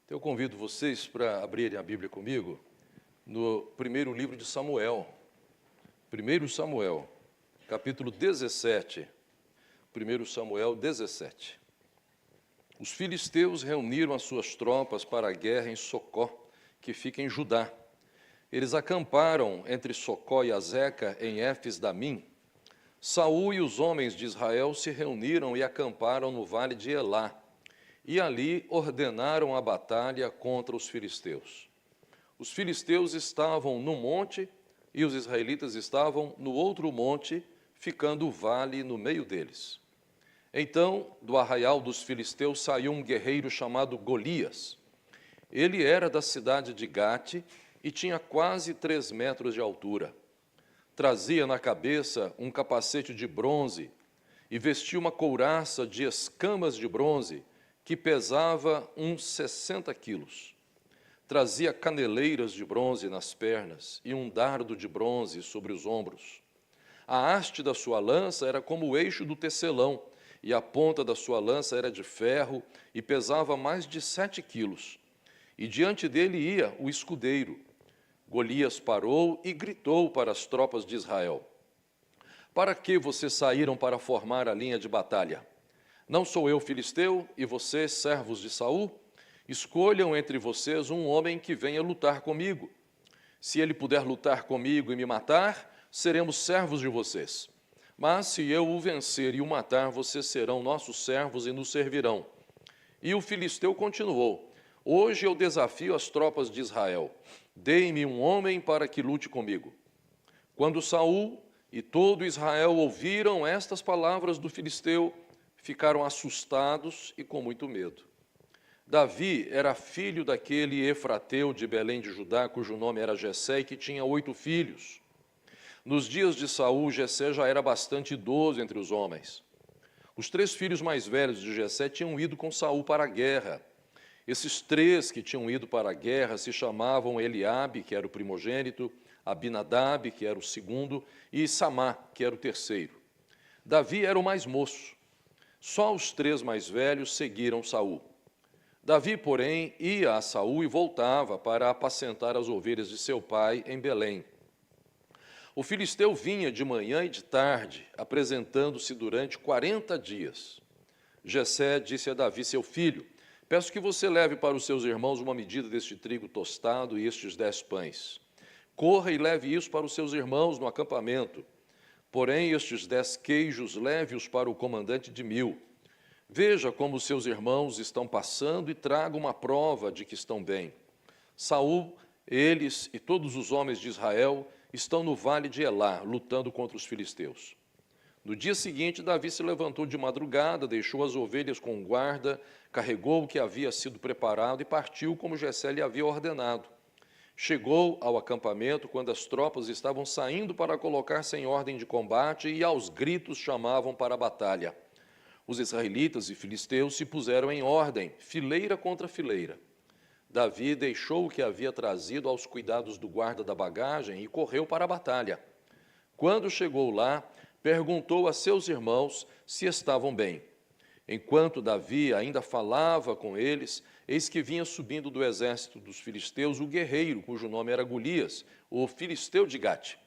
Então, eu convido vocês para abrirem a Bíblia comigo no primeiro livro de Samuel. 1 Samuel, capítulo 17. 1 Samuel 17. Os filisteus reuniram as suas tropas para a guerra em Socó, que fica em Judá. Eles acamparam entre Socó e Azeca, em Éfes-Damim. Saul e os homens de Israel se reuniram e acamparam no vale de Elá, e ali ordenaram a batalha contra os filisteus. Os filisteus estavam num monte e os israelitas estavam no outro monte, ficando o vale no meio deles. Então, do arraial dos filisteus saiu um guerreiro chamado Golias. Ele era da cidade de Gate e tinha quase 3 metros de altura. Trazia na cabeça um capacete de bronze e vestia uma couraça de escamas de bronze, que pesava uns 60 quilos. Trazia caneleiras de bronze nas pernas e um dardo de bronze sobre os ombros. A haste da sua lança era como o eixo do tecelão, e a ponta da sua lança era de ferro e pesava mais de 7 quilos. E diante dele ia o escudeiro. Golias parou e gritou para as tropas de Israel: "Para que vocês saíram para formar a linha de batalha? Não sou eu filisteu, e vocês, servos de Saul? Escolham entre vocês um homem que venha lutar comigo. Se ele puder lutar comigo e me matar, seremos servos de vocês. Mas se eu o vencer e o matar, vocês serão nossos servos e nos servirão." E o filisteu continuou: "Hoje eu desafio as tropas de Israel. Deem-me um homem para que lute comigo." Quando Saul e todo Israel ouviram estas palavras do filisteu, ficaram assustados e com muito medo. Davi era filho daquele efrateu de Belém de Judá, cujo nome era Jessé, e que tinha 8 filhos. Nos dias de Saul, Jessé já era bastante idoso entre os homens. Os 3 filhos mais velhos de Jessé tinham ido com Saul para a guerra. Esses 3 que tinham ido para a guerra se chamavam Eliabe, que era o primogênito, Abinadab, que era o segundo, e Samá, que era o terceiro. Davi era o mais moço. Só os 3 mais velhos seguiram Saul. Davi, porém, ia a Saul e voltava para apacentar as ovelhas de seu pai em Belém. O filisteu vinha de manhã e de tarde, apresentando-se durante 40 dias. Jessé disse a Davi, seu filho: "Peço que você leve para os seus irmãos uma medida deste trigo tostado e estes 10 pães. Corra e leve isso para os seus irmãos no acampamento. Porém, estes 10 queijos, leve-os para o comandante de 1000. Veja como seus irmãos estão passando e traga uma prova de que estão bem. Saul, eles e todos os homens de Israel estão no vale de Elá, lutando contra os filisteus." No dia seguinte, Davi se levantou de madrugada, deixou as ovelhas com guarda, carregou o que havia sido preparado e partiu como Jessé lhe havia ordenado. Chegou ao acampamento quando as tropas estavam saindo para colocar-se em ordem de combate e aos gritos chamavam para a batalha. Os israelitas e filisteus se puseram em ordem, fileira contra fileira. Davi deixou o que havia trazido aos cuidados do guarda da bagagem e correu para a batalha. Quando chegou lá, perguntou a seus irmãos se estavam bem. Enquanto Davi ainda falava com eles, eis que vinha subindo do exército dos filisteus o guerreiro, cujo nome era Golias, o filisteu de Gate,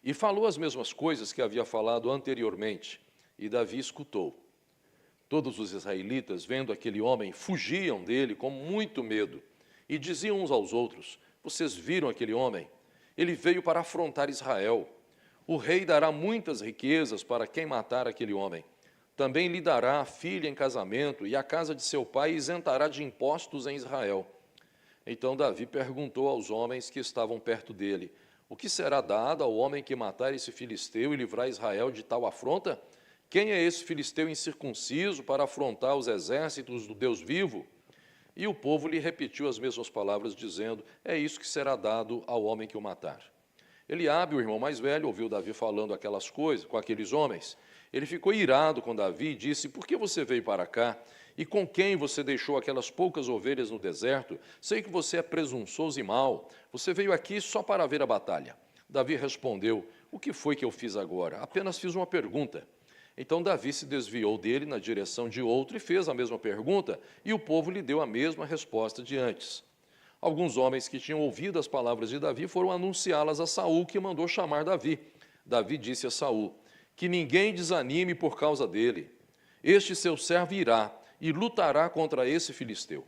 e falou as mesmas coisas que havia falado anteriormente, e Davi escutou. Todos os israelitas, vendo aquele homem, fugiam dele com muito medo, e diziam uns aos outros: "Vocês viram aquele homem? Ele veio para afrontar Israel. O rei dará muitas riquezas para quem matar aquele homem. Também lhe dará a filha em casamento, e a casa de seu pai isentará de impostos em Israel." Então Davi perguntou aos homens que estavam perto dele: "O que será dado ao homem que matar esse filisteu e livrar Israel de tal afronta? Quem é esse filisteu incircunciso para afrontar os exércitos do Deus vivo?" E o povo lhe repetiu as mesmas palavras, dizendo: "É isso que será dado ao homem que o matar." Eliabe, o irmão mais velho, ouviu Davi falando aquelas coisas com aqueles homens. Ele ficou irado com Davi e disse: "Por que você veio para cá? E com quem você deixou aquelas poucas ovelhas no deserto? Sei que você é presunçoso e mau. Você veio aqui só para ver a batalha." Davi respondeu: "O que foi que eu fiz agora? Apenas fiz uma pergunta." Então Davi se desviou dele na direção de outro e fez a mesma pergunta, e o povo lhe deu a mesma resposta de antes. Alguns homens que tinham ouvido as palavras de Davi foram anunciá-las a Saul, que mandou chamar Davi. Davi disse a Saul: que ninguém desanime por causa dele. Este seu servo irá e lutará contra esse filisteu.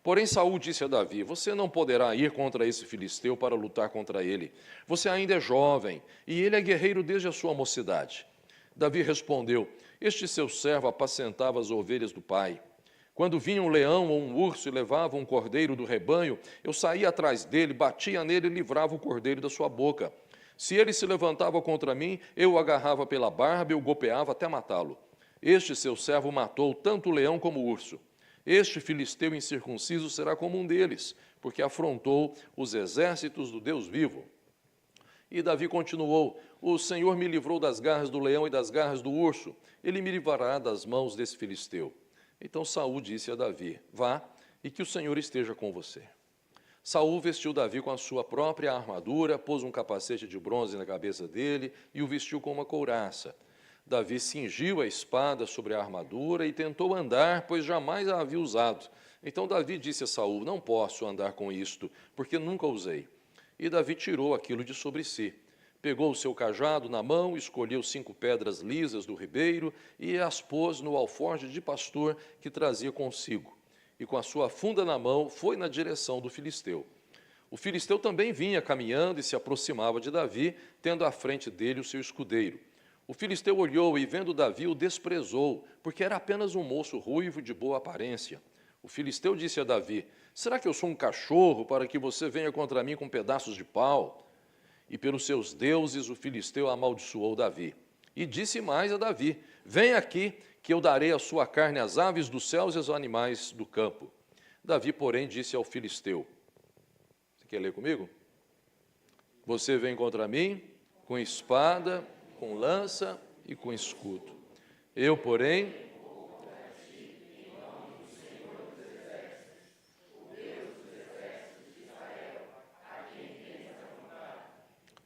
Porém Saul disse a Davi: você não poderá ir contra esse filisteu para lutar contra ele. Você ainda é jovem, e ele é guerreiro desde a sua mocidade. Davi respondeu: este seu servo apacentava as ovelhas do pai. Quando vinha um leão ou um urso e levava um cordeiro do rebanho, eu saía atrás dele, batia nele e livrava o cordeiro da sua boca. Se ele se levantava contra mim, eu o agarrava pela barba e o golpeava até matá-lo. Este seu servo matou tanto o leão como o urso. Este filisteu incircunciso será como um deles, porque afrontou os exércitos do Deus vivo. E Davi continuou: o Senhor me livrou das garras do leão e das garras do urso. Ele me livrará das mãos desse filisteu. Então Saul disse a Davi: vá, e que o Senhor esteja com você. Saul vestiu Davi com a sua própria armadura, pôs um capacete de bronze na cabeça dele e o vestiu com uma couraça. Davi cingiu a espada sobre a armadura e tentou andar, pois jamais a havia usado. Então Davi disse a Saul: não posso andar com isto, porque nunca usei. E Davi tirou aquilo de sobre si. Pegou o seu cajado na mão, escolheu 5 pedras lisas do ribeiro e as pôs no alforje de pastor que trazia consigo. E com a sua funda na mão, foi na direção do filisteu. O filisteu também vinha caminhando e se aproximava de Davi, tendo à frente dele o seu escudeiro. O filisteu olhou e, vendo Davi, o desprezou, porque era apenas um moço ruivo de boa aparência. O filisteu disse a Davi: será que eu sou um cachorro para que você venha contra mim com pedaços de pau? E pelos seus deuses o filisteu amaldiçoou Davi. E disse mais a Davi: vem aqui, que eu darei a sua carne às aves dos céus e aos animais do campo. Davi, porém, disse ao filisteu: você quer ler comigo? Você vem contra mim com espada, com lança e com escudo. Eu, porém,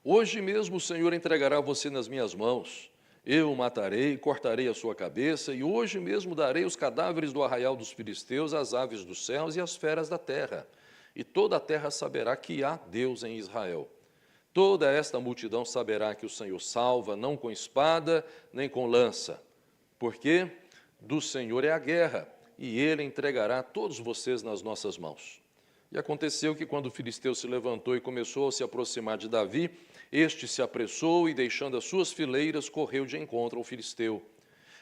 hoje mesmo o Senhor entregará você nas minhas mãos. Eu o matarei, cortarei a sua cabeça, e hoje mesmo darei os cadáveres do arraial dos filisteus às aves dos céus e às feras da terra. E toda a terra saberá que há Deus em Israel. Toda esta multidão saberá que o Senhor salva, não com espada, nem com lança. Porque do Senhor é a guerra, e ele entregará todos vocês nas nossas mãos. E aconteceu que, quando o filisteu se levantou e começou a se aproximar de Davi, este se apressou e, deixando as suas fileiras, correu de encontro ao filisteu.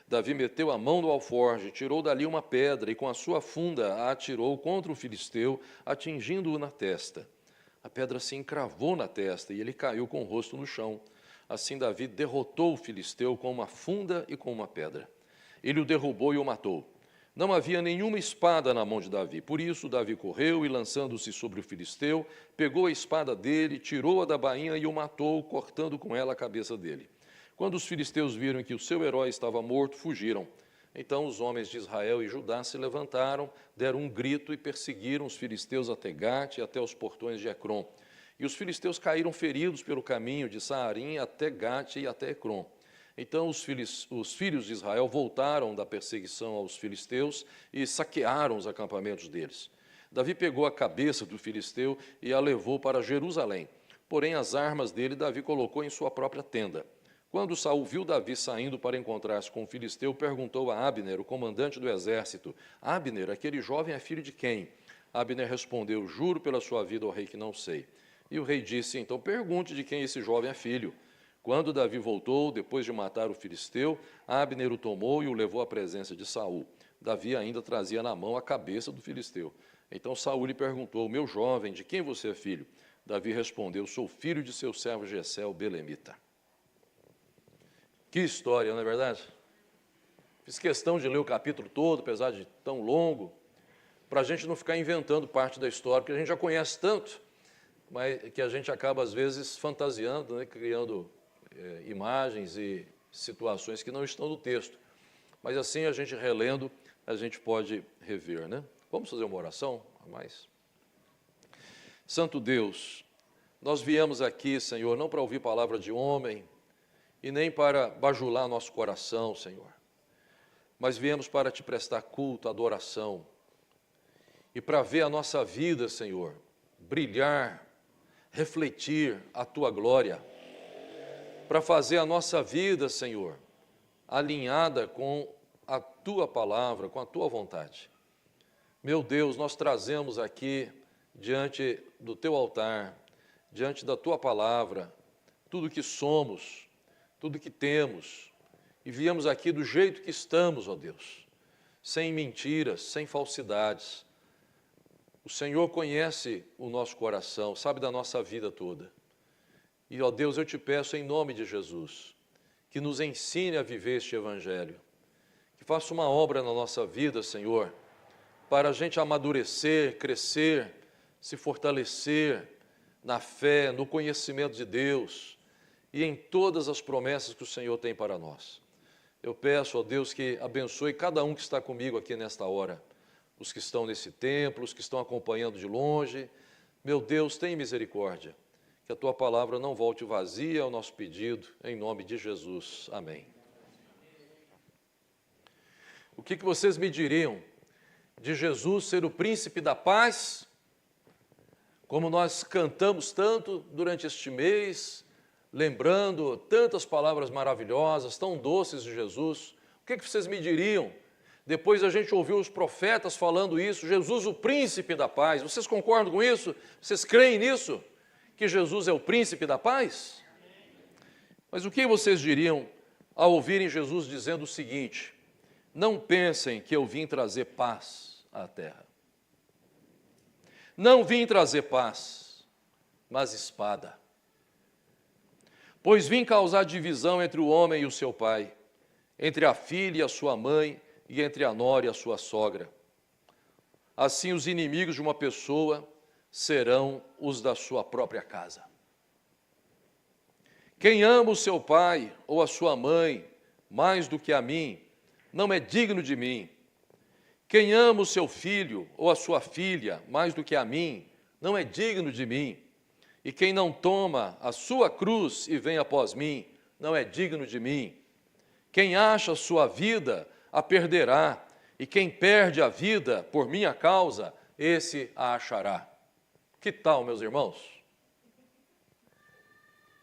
Davi meteu a mão no alforje, tirou dali uma pedra e, com a sua funda, a atirou contra o filisteu, atingindo-o na testa. A pedra se encravou na testa e ele caiu com o rosto no chão. Assim Davi derrotou o filisteu com uma funda e com uma pedra. Ele o derrubou e o matou. Não havia nenhuma espada na mão de Davi. Por isso, Davi correu e, lançando-se sobre o filisteu, pegou a espada dele, tirou-a da bainha e o matou, cortando com ela a cabeça dele. Quando os filisteus viram que o seu herói estava morto, fugiram. Então os homens de Israel e Judá se levantaram, deram um grito e perseguiram os filisteus até Gate e até os portões de Ecrom. E os filisteus caíram feridos pelo caminho de Saarim até Gate e até Ecrom. Então os filhos de Israel voltaram da perseguição aos filisteus e saquearam os acampamentos deles. Davi pegou a cabeça do filisteu e a levou para Jerusalém. Porém, as armas dele Davi colocou em sua própria tenda. Quando Saul viu Davi saindo para encontrar-se com o filisteu, perguntou a Abner, o comandante do exército: Abner, aquele jovem é filho de quem? Abner respondeu: juro pela sua vida ao rei que não sei. E o rei disse: então pergunte de quem esse jovem é filho. Quando Davi voltou, depois de matar o filisteu, Abner o tomou e o levou à presença de Saul. Davi ainda trazia na mão a cabeça do filisteu. Então Saul lhe perguntou: meu jovem, de quem você é filho? Davi respondeu: sou filho de seu servo Jessé, o belemita. Que história, não é verdade? Fiz questão de ler o capítulo todo, apesar de tão longo, para a gente não ficar inventando parte da história, porque a gente já conhece tanto, mas que a gente acaba, às vezes, fantasiando, né, criando imagens e situações que não estão no texto. Mas assim, a gente relendo, a gente pode rever, né? Vamos fazer uma oração a mais? Santo Deus, nós viemos aqui, Senhor, não para ouvir palavra de homem, e nem para bajular nosso coração, Senhor, mas viemos para te prestar culto, adoração, e para ver a nossa vida, Senhor, brilhar, refletir a Tua glória, para fazer a nossa vida, Senhor, alinhada com a Tua palavra, com a Tua vontade. Meu Deus, nós trazemos aqui, diante do Teu altar, diante da Tua palavra, tudo que somos, tudo que temos, e viemos aqui do jeito que estamos, ó Deus, sem mentiras, sem falsidades. O Senhor conhece o nosso coração, sabe da nossa vida toda. E, ó Deus, eu te peço em nome de Jesus, que nos ensine a viver este Evangelho, que faça uma obra na nossa vida, Senhor, para a gente amadurecer, crescer, se fortalecer na fé, no conhecimento de Deus e em todas as promessas que o Senhor tem para nós. Eu peço, ó Deus, que abençoe cada um que está comigo aqui nesta hora, os que estão nesse templo, os que estão acompanhando de longe. Meu Deus, tem misericórdia, que a Tua palavra não volte vazia ao nosso pedido, em nome de Jesus. Amém. O que vocês me diriam de Jesus ser o príncipe da paz, como nós cantamos tanto durante este mês, lembrando tantas palavras maravilhosas, tão doces de Jesus? O que vocês me diriam depois a gente ouviu os profetas falando isso, Jesus o príncipe da paz? Vocês concordam com isso? Vocês creem nisso? Que Jesus é o príncipe da paz? Mas o que vocês diriam ao ouvirem Jesus dizendo o seguinte: não pensem que eu vim trazer paz à terra. Não vim trazer paz, mas espada. Pois vim causar divisão entre o homem e o seu pai, entre a filha e a sua mãe, e entre a nora e a sua sogra. Assim os inimigos de uma pessoa serão os da sua própria casa. Quem ama o seu pai ou a sua mãe mais do que a mim, não é digno de mim. Quem ama o seu filho ou a sua filha mais do que a mim, não é digno de mim. E quem não toma a sua cruz e vem após mim, não é digno de mim. Quem acha a sua vida, a perderá, e quem perde a vida por minha causa, esse a achará. Que tal, meus irmãos?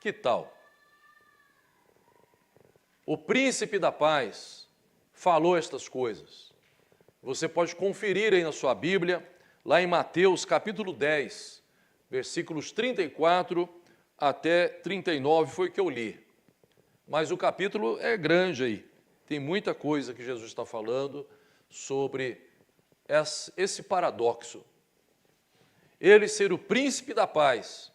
Que tal? O príncipe da paz falou estas coisas. Você pode conferir aí na sua Bíblia, lá em Mateus capítulo 10, versículos 34 até 39, foi o que eu li. Mas o capítulo é grande aí. Tem muita coisa que Jesus está falando sobre esse paradoxo. Ele ser o príncipe da paz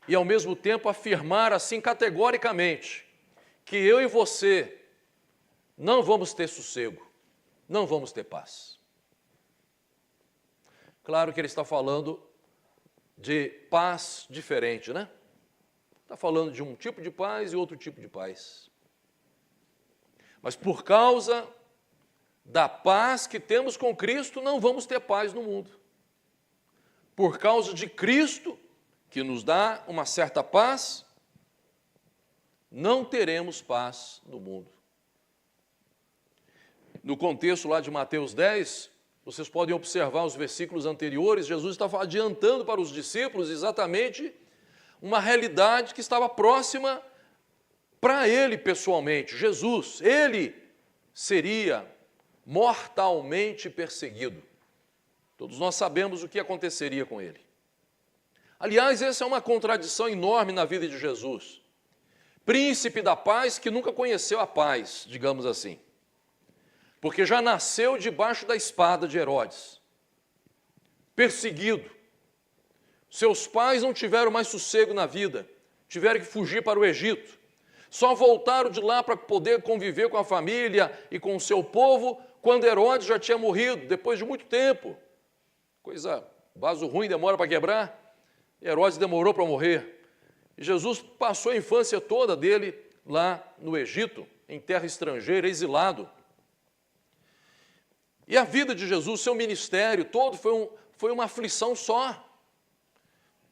e, ao mesmo tempo, afirmar assim categoricamente que eu e você não vamos ter sossego, não vamos ter paz. Claro que ele está falando de paz diferente, né? Está falando de um tipo de paz e outro tipo de paz. Mas por causa da paz que temos com Cristo, não vamos ter paz no mundo. Por causa de Cristo, que nos dá uma certa paz, não teremos paz no mundo. No contexto lá de Mateus 10, vocês podem observar os versículos anteriores, Jesus estava adiantando para os discípulos exatamente uma realidade que estava próxima para ele pessoalmente. Jesus, ele seria mortalmente perseguido. Todos nós sabemos o que aconteceria com ele. Aliás, essa é uma contradição enorme na vida de Jesus. Príncipe da paz que nunca conheceu a paz, digamos assim. Porque já nasceu debaixo da espada de Herodes. Perseguido. Seus pais não tiveram mais sossego na vida. Tiveram que fugir para o Egito. Só voltaram de lá para poder conviver com a família e com o seu povo quando Herodes já tinha morrido, depois de muito tempo. Vaso ruim demora para quebrar. Herodes demorou para morrer. E Jesus passou a infância toda dele lá no Egito, em terra estrangeira, exilado. E a vida de Jesus, seu ministério todo foi uma aflição só.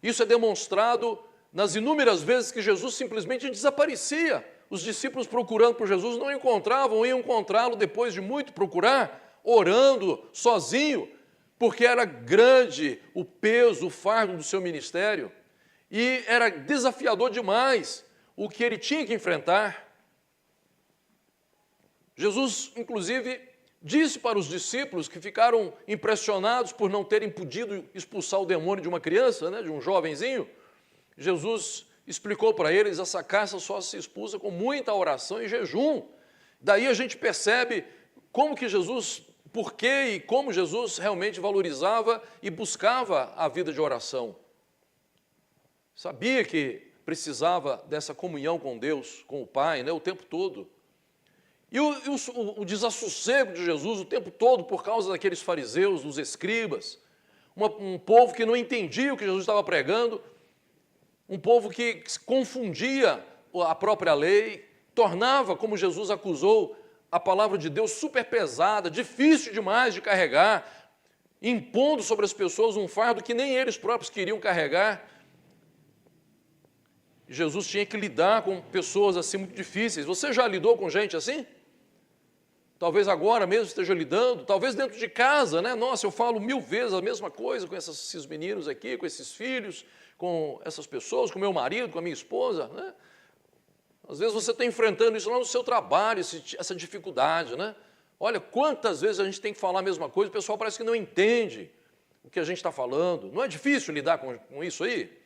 Isso é demonstrado nas inúmeras vezes que Jesus simplesmente desaparecia. os discípulos procurando por Jesus não encontravam, iam encontrá-lo depois de muito procurar, orando, sozinho, porque era grande o peso, o fardo do seu ministério, e era desafiador demais o que ele tinha que enfrentar. Jesus, inclusive, disse para os discípulos que ficaram impressionados por não terem podido expulsar o demônio de uma criança, né, de um jovenzinho. Jesus explicou para eles, essa caça só se expulsa com muita oração e jejum. Daí a gente percebe como que Jesus, por quê e como Jesus realmente valorizava e buscava a vida de oração. Sabia que precisava dessa comunhão com Deus, com o Pai, né, o tempo todo. E o desassossego de Jesus o tempo todo por causa daqueles fariseus, dos escribas, um povo que não entendia o que Jesus estava pregando, um povo que confundia a própria lei, tornava, como Jesus acusou, a palavra de Deus super pesada, difícil demais de carregar, impondo sobre as pessoas um fardo que nem eles próprios queriam carregar. Jesus tinha que lidar com pessoas assim muito difíceis. Você já lidou com gente assim? Talvez agora mesmo esteja lidando, talvez dentro de casa, né? Nossa, eu falo 1000 vezes a mesma coisa com esses meninos aqui, com esses filhos, com essas pessoas, com meu marido, com a minha esposa, né? Às vezes você está enfrentando isso lá no seu trabalho, essa dificuldade, né? Olha, quantas vezes a gente tem que falar a mesma coisa, o pessoal parece que não entende o que a gente está falando. Não é difícil lidar com isso aí?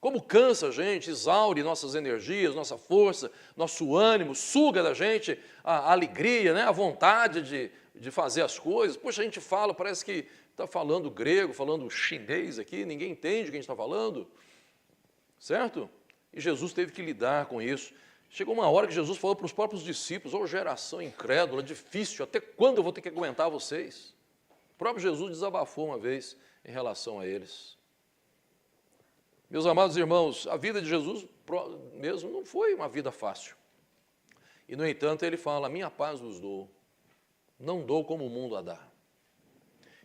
Como cansa a gente, exaure nossas energias, nossa força, nosso ânimo, suga da gente a alegria, né? A vontade de fazer as coisas. Poxa, a gente fala, parece que está falando grego, falando chinês aqui, ninguém entende o que a gente está falando, certo? E Jesus teve que lidar com isso. Chegou uma hora que Jesus falou para os próprios discípulos, ô geração incrédula, difícil, até quando eu vou ter que aguentar vocês? O próprio Jesus desabafou uma vez em relação a eles. Meus amados irmãos, a vida de Jesus mesmo não foi uma vida fácil. E, no entanto, ele fala, a minha paz vos dou, não dou como o mundo a dá.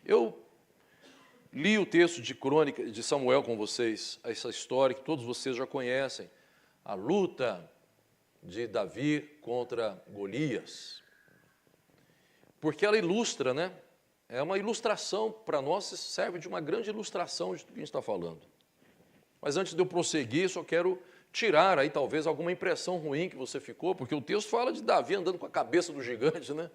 Eu li o texto de Crônica de Samuel com vocês, essa história que todos vocês já conhecem, a luta de Davi contra Golias. Porque ela ilustra, né? É uma ilustração para nós, serve de uma grande ilustração de tudo que a gente está falando. Mas antes de eu prosseguir, só quero tirar aí talvez alguma impressão ruim que você ficou, porque o texto fala de Davi andando com a cabeça do gigante, né?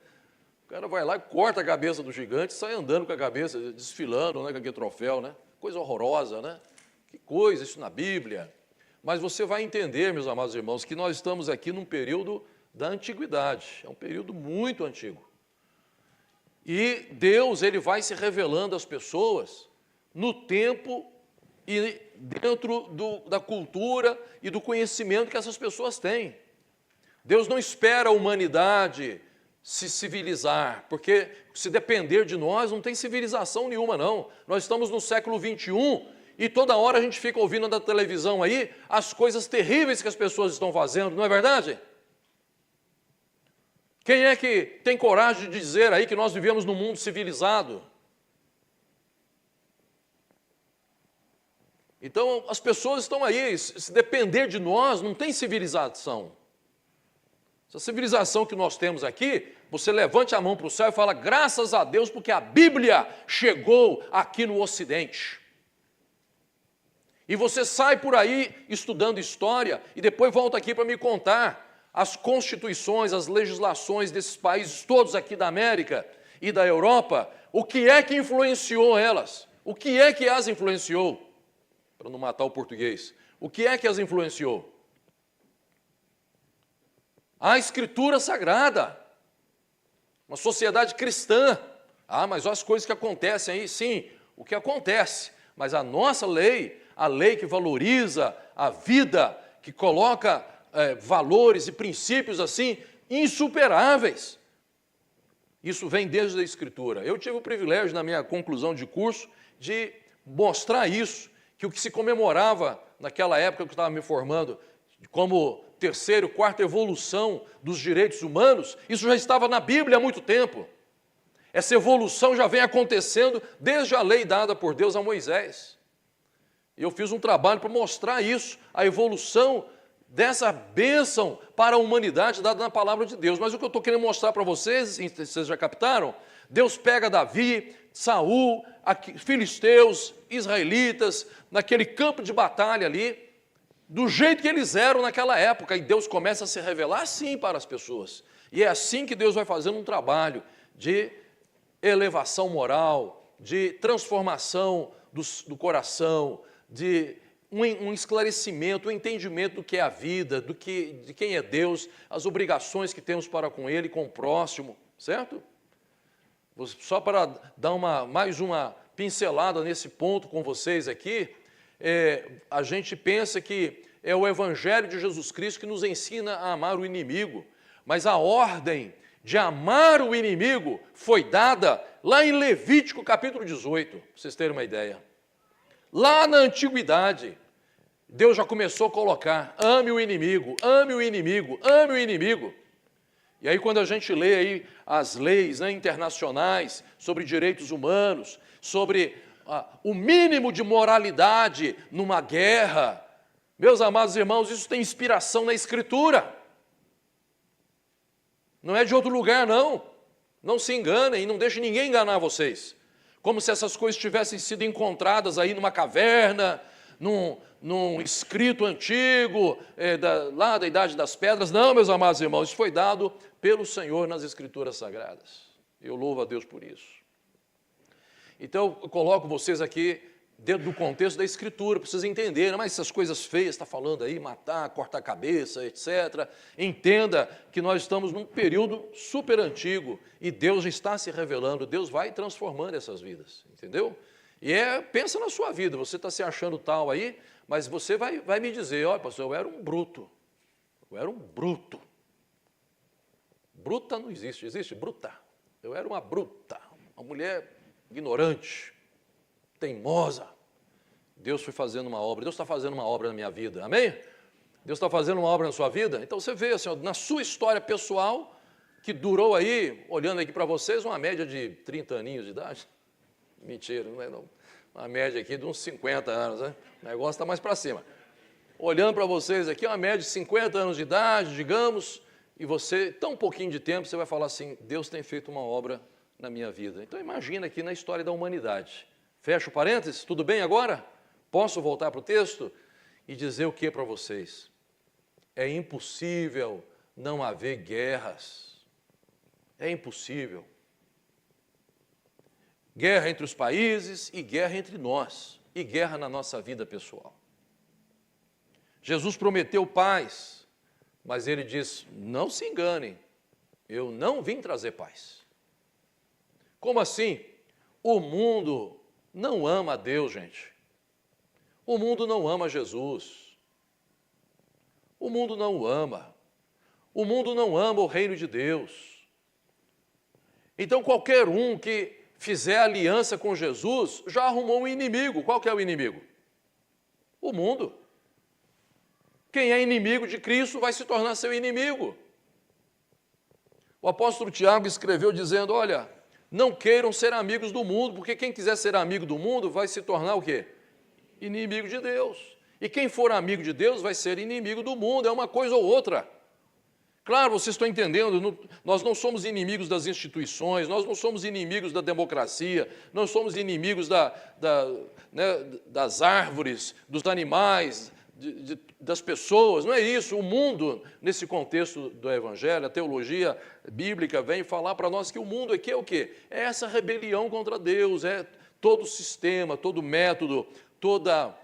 O cara vai lá e corta a cabeça do gigante e sai andando com a cabeça, desfilando, né, com aquele troféu, né? Coisa horrorosa, né? Que coisa isso na Bíblia. Mas você vai entender, meus amados irmãos, que nós estamos aqui num período da antiguidade, é um período muito antigo. E Deus, ele vai se revelando às pessoas no tempo e dentro da cultura e do conhecimento que essas pessoas têm. Deus não espera a humanidade se civilizar, porque se depender de nós, não tem civilização nenhuma, não. Nós estamos no século 21 e toda hora a gente fica ouvindo na televisão aí as coisas terríveis que as pessoas estão fazendo, não é verdade? Quem é que tem coragem de dizer aí que nós vivemos num mundo civilizado? Então, as pessoas estão aí, se depender de nós, não tem civilização. Essa civilização que nós temos aqui, você levante a mão para o céu e fala, graças a Deus, porque a Bíblia chegou aqui no Ocidente. E você sai por aí estudando história e depois volta aqui para me contar as constituições, as legislações desses países todos aqui da América e da Europa, o que é que influenciou elas? O que é que as influenciou? Para não matar o português. O que é que as influenciou? A Escritura Sagrada. Uma sociedade cristã. Ah, mas olha as coisas que acontecem aí. Sim, o que acontece. Mas a nossa lei, a lei que valoriza a vida, que coloca valores e princípios assim, insuperáveis. Isso vem desde a Escritura. Eu tive o privilégio, na minha conclusão de curso, de mostrar isso, que o que se comemorava naquela época que eu estava me formando, como terceira, quarta evolução dos direitos humanos, isso já estava na Bíblia há muito tempo. Essa evolução já vem acontecendo desde a lei dada por Deus a Moisés. E eu fiz um trabalho para mostrar isso, a evolução dessa bênção para a humanidade dada na palavra de Deus. Mas o que eu estou querendo mostrar para vocês, vocês já captaram? Deus pega Davi, Saul, filisteus, israelitas, naquele campo de batalha ali, do jeito que eles eram naquela época, e Deus começa a se revelar assim para as pessoas. E é assim que Deus vai fazendo um trabalho de elevação moral, de transformação do coração, de um esclarecimento, um entendimento do que é a vida, de quem é Deus, as obrigações que temos para com Ele, com o próximo, certo? Só para dar mais uma pincelada nesse ponto com vocês aqui, a gente pensa que é o Evangelho de Jesus Cristo que nos ensina a amar o inimigo, mas a ordem de amar o inimigo foi dada lá em Levítico capítulo 18, para vocês terem uma ideia. Lá na antiguidade, Deus já começou a colocar, ame o inimigo, ame o inimigo, ame o inimigo. E aí quando a gente lê aí as leis, né, internacionais sobre direitos humanos, sobre o mínimo de moralidade numa guerra, meus amados irmãos, isso tem inspiração na Escritura. Não é de outro lugar, não. Não se enganem e não deixem ninguém enganar vocês. Como se essas coisas tivessem sido encontradas aí numa caverna, num escrito antigo, lá da Idade das Pedras. Não, meus amados irmãos, isso foi dado pelo Senhor nas Escrituras Sagradas. Eu louvo a Deus por isso. Então, eu coloco vocês aqui dentro do contexto da Escritura, para vocês entenderem, mas essas coisas feias, está falando aí, matar, cortar a cabeça, etc. Entenda que nós estamos num período super antigo e Deus já está se revelando, Deus vai transformando essas vidas, entendeu? E pensa na sua vida, você está se achando tal aí, mas você vai me dizer, olha, pastor, eu era um bruto. Bruta não existe, existe bruta. Eu era uma bruta, uma mulher ignorante, teimosa. Deus foi fazendo uma obra, Deus está fazendo uma obra na minha vida, amém? Deus está fazendo uma obra na sua vida? Então você vê, assim, na sua história pessoal, que durou aí, olhando aqui para vocês, uma média de 30 aninhos de idade. Mentira, não é não. Uma média aqui de uns 50 anos, né? O negócio está mais para cima. Olhando para vocês aqui, uma média de 50 anos de idade, digamos, e você, tão pouquinho de tempo, você vai falar assim, Deus tem feito uma obra na minha vida. Então imagina aqui na história da humanidade. Fecha o parênteses, tudo bem agora? Posso voltar para o texto e dizer o que para vocês? É impossível não haver guerras. É impossível. Guerra entre os países e guerra entre nós. E guerra na nossa vida pessoal. Jesus prometeu paz, mas ele diz, não se enganem, eu não vim trazer paz. Como assim? O mundo não ama a Deus, gente. O mundo não ama Jesus. O mundo não o ama. O mundo não ama o reino de Deus. Então, qualquer um que fizer aliança com Jesus já arrumou um inimigo. Qual que é o inimigo? O mundo. Quem é inimigo de Cristo vai se tornar seu inimigo. O apóstolo Tiago escreveu dizendo, olha, não queiram ser amigos do mundo, porque quem quiser ser amigo do mundo vai se tornar o quê? Inimigo de Deus. E quem for amigo de Deus vai ser inimigo do mundo, é uma coisa ou outra. Claro, vocês estão entendendo, nós não somos inimigos das instituições, nós não somos inimigos da democracia, não somos inimigos das árvores, dos animais, das pessoas, não é isso. O mundo, nesse contexto do Evangelho, a teologia bíblica vem falar para nós que o mundo aqui é o quê? É essa rebelião contra Deus, é todo o sistema, todo o método, toda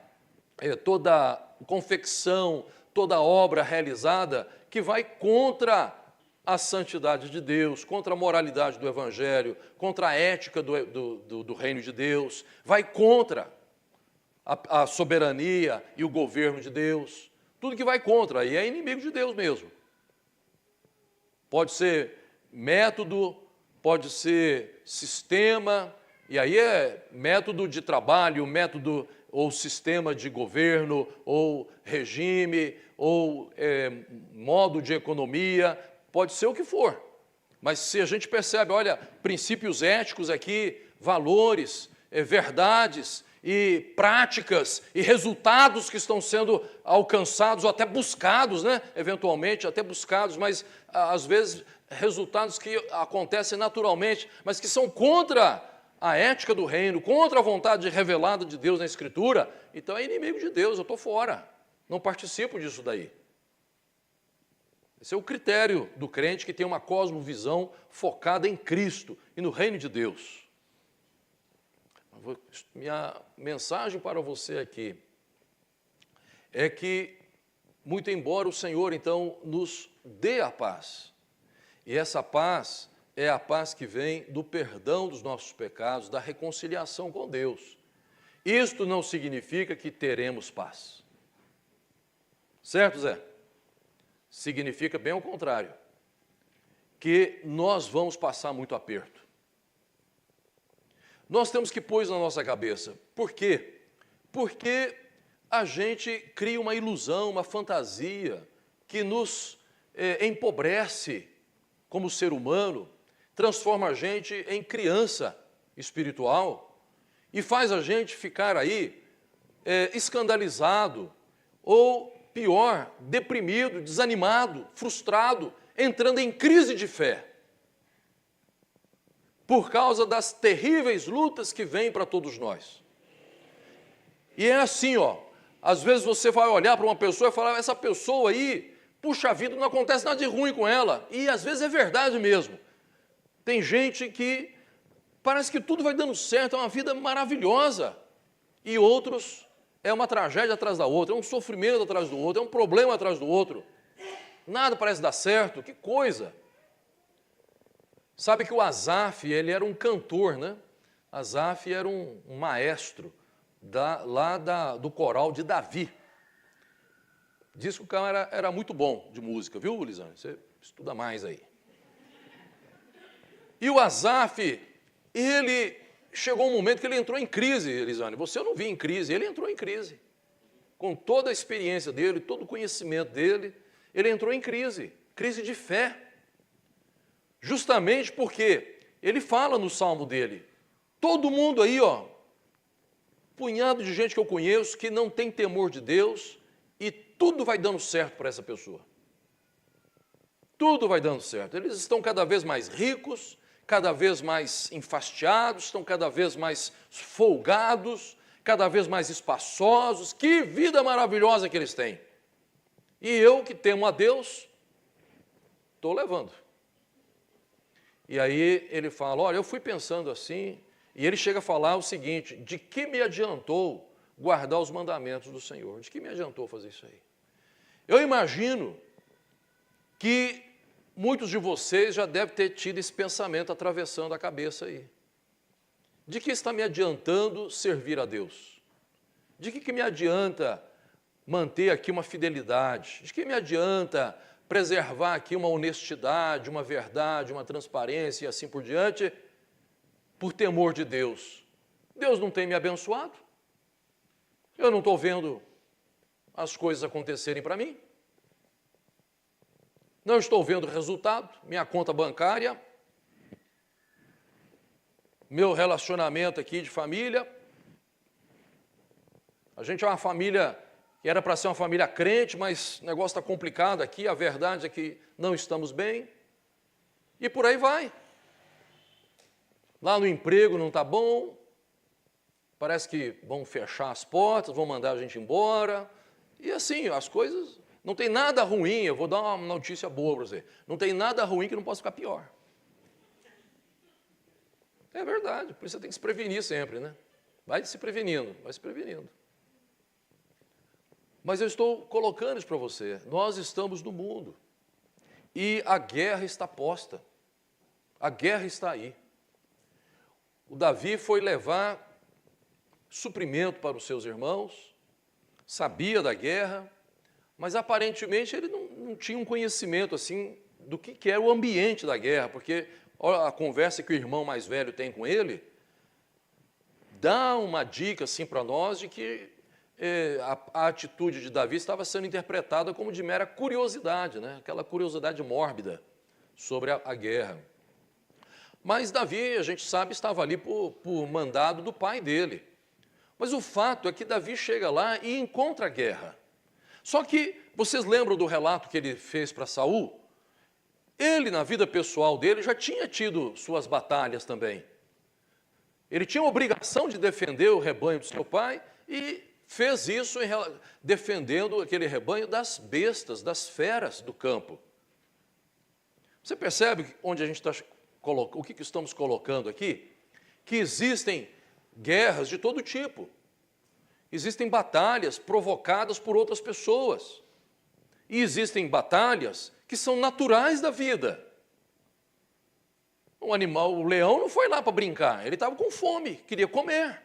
confecção, toda obra realizada que vai contra a santidade de Deus, contra a moralidade do Evangelho, contra a ética do reino de Deus, vai contra a soberania e o governo de Deus, tudo que vai contra, e é inimigo de Deus mesmo. Pode ser método, pode ser sistema, e aí é método de trabalho, método ou sistema de governo, ou regime, ou modo de economia, pode ser o que for. Mas se a gente percebe, olha, princípios éticos aqui, valores, verdades, e práticas e resultados que estão sendo alcançados ou até buscados, né? Eventualmente até buscados, mas às vezes resultados que acontecem naturalmente, mas que são contra a ética do reino, contra a vontade revelada de Deus na Escritura, então é inimigo de Deus, eu estou fora, não participo disso daí. Esse é o critério do crente que tem uma cosmovisão focada em Cristo e no reino de Deus. Minha mensagem para você aqui é que, muito embora o Senhor, então, nos dê a paz, e essa paz é a paz que vem do perdão dos nossos pecados, da reconciliação com Deus. Isto não significa que teremos paz. Certo, Zé? Significa bem ao contrário, que nós vamos passar muito aperto. Nós temos que pôr na nossa cabeça. Por quê? Porque a gente cria uma ilusão, uma fantasia que nos empobrece como ser humano, transforma a gente em criança espiritual e faz a gente ficar aí escandalizado ou, pior, deprimido, desanimado, frustrado, entrando em crise de fé, por causa das terríveis lutas que vêm para todos nós. E é assim, ó, às vezes você vai olhar para uma pessoa e falar, essa pessoa aí, puxa vida, não acontece nada de ruim com ela, e às vezes é verdade mesmo. Tem gente que parece que tudo vai dando certo, é uma vida maravilhosa, e outros é uma tragédia atrás da outra, é um sofrimento atrás do outro, é um problema atrás do outro. Nada parece dar certo, que coisa. Sabe que o Asaf, ele era um cantor, né? Asaf era um maestro do coral de Davi. Diz que o cara era muito bom de música, viu, Lisane? Você estuda mais aí. E o Asaf, ele chegou um momento que ele entrou em crise, Elisane. Você eu não vi em crise, ele entrou em crise. Com toda a experiência dele, todo o conhecimento dele, ele entrou em crise, crise de fé. Justamente porque ele fala no salmo dele, todo mundo aí, ó, punhado de gente que eu conheço, que não tem temor de Deus, e tudo vai dando certo para essa pessoa. Tudo vai dando certo. Eles estão cada vez mais ricos, cada vez mais enfastiados, estão cada vez mais folgados, cada vez mais espaçosos. Que vida maravilhosa que eles têm. E eu, que temo a Deus, estou levando. E aí ele fala, olha, eu fui pensando assim, e ele chega a falar o seguinte, de que me adiantou guardar os mandamentos do Senhor? De que me adiantou fazer isso aí? Eu imagino que muitos de vocês já devem ter tido esse pensamento atravessando a cabeça aí. De que está me adiantando servir a Deus? De que me adianta manter aqui uma fidelidade? De que me adianta preservar aqui uma honestidade, uma verdade, uma transparência e assim por diante, por temor de Deus? Deus não tem me abençoado? Eu não estou vendo as coisas acontecerem para mim? Não estou vendo o resultado, minha conta bancária, meu relacionamento aqui de família. A gente é uma família que era para ser uma família crente, mas o negócio está complicado aqui, a verdade é que não estamos bem. E por aí vai. Lá no emprego não está bom, parece que vão fechar as portas, vão mandar a gente embora. E assim, as coisas... Não tem nada ruim, eu vou dar uma notícia boa para você. Não tem nada ruim que não possa ficar pior. É verdade, por isso você tem que se prevenir sempre, né? Vai se prevenindo, vai se prevenindo. Mas eu estou colocando isso para você. Nós estamos no mundo. E a guerra está posta. A guerra está aí. O Davi foi levar suprimento para os seus irmãos, sabia da guerra, mas aparentemente ele não tinha um conhecimento assim do que era o ambiente da guerra, porque olha, a conversa que o irmão mais velho tem com ele dá uma dica assim para nós de que a atitude de Davi estava sendo interpretada como de mera curiosidade, né? Aquela curiosidade mórbida sobre a guerra. Mas Davi, a gente sabe, estava ali por mandado do pai dele. Mas o fato é que Davi chega lá e encontra a guerra. Só que, vocês lembram do relato que ele fez para Saul? Ele, na vida pessoal dele, já tinha tido suas batalhas também. Ele tinha a obrigação de defender o rebanho do seu pai e fez isso defendendo aquele rebanho das bestas, das feras do campo. Você percebe onde a gente está colocando, o que estamos colocando aqui? Que existem guerras de todo tipo. Existem batalhas provocadas por outras pessoas. E existem batalhas que são naturais da vida. Um animal, o leão não foi lá para brincar, ele estava com fome, queria comer.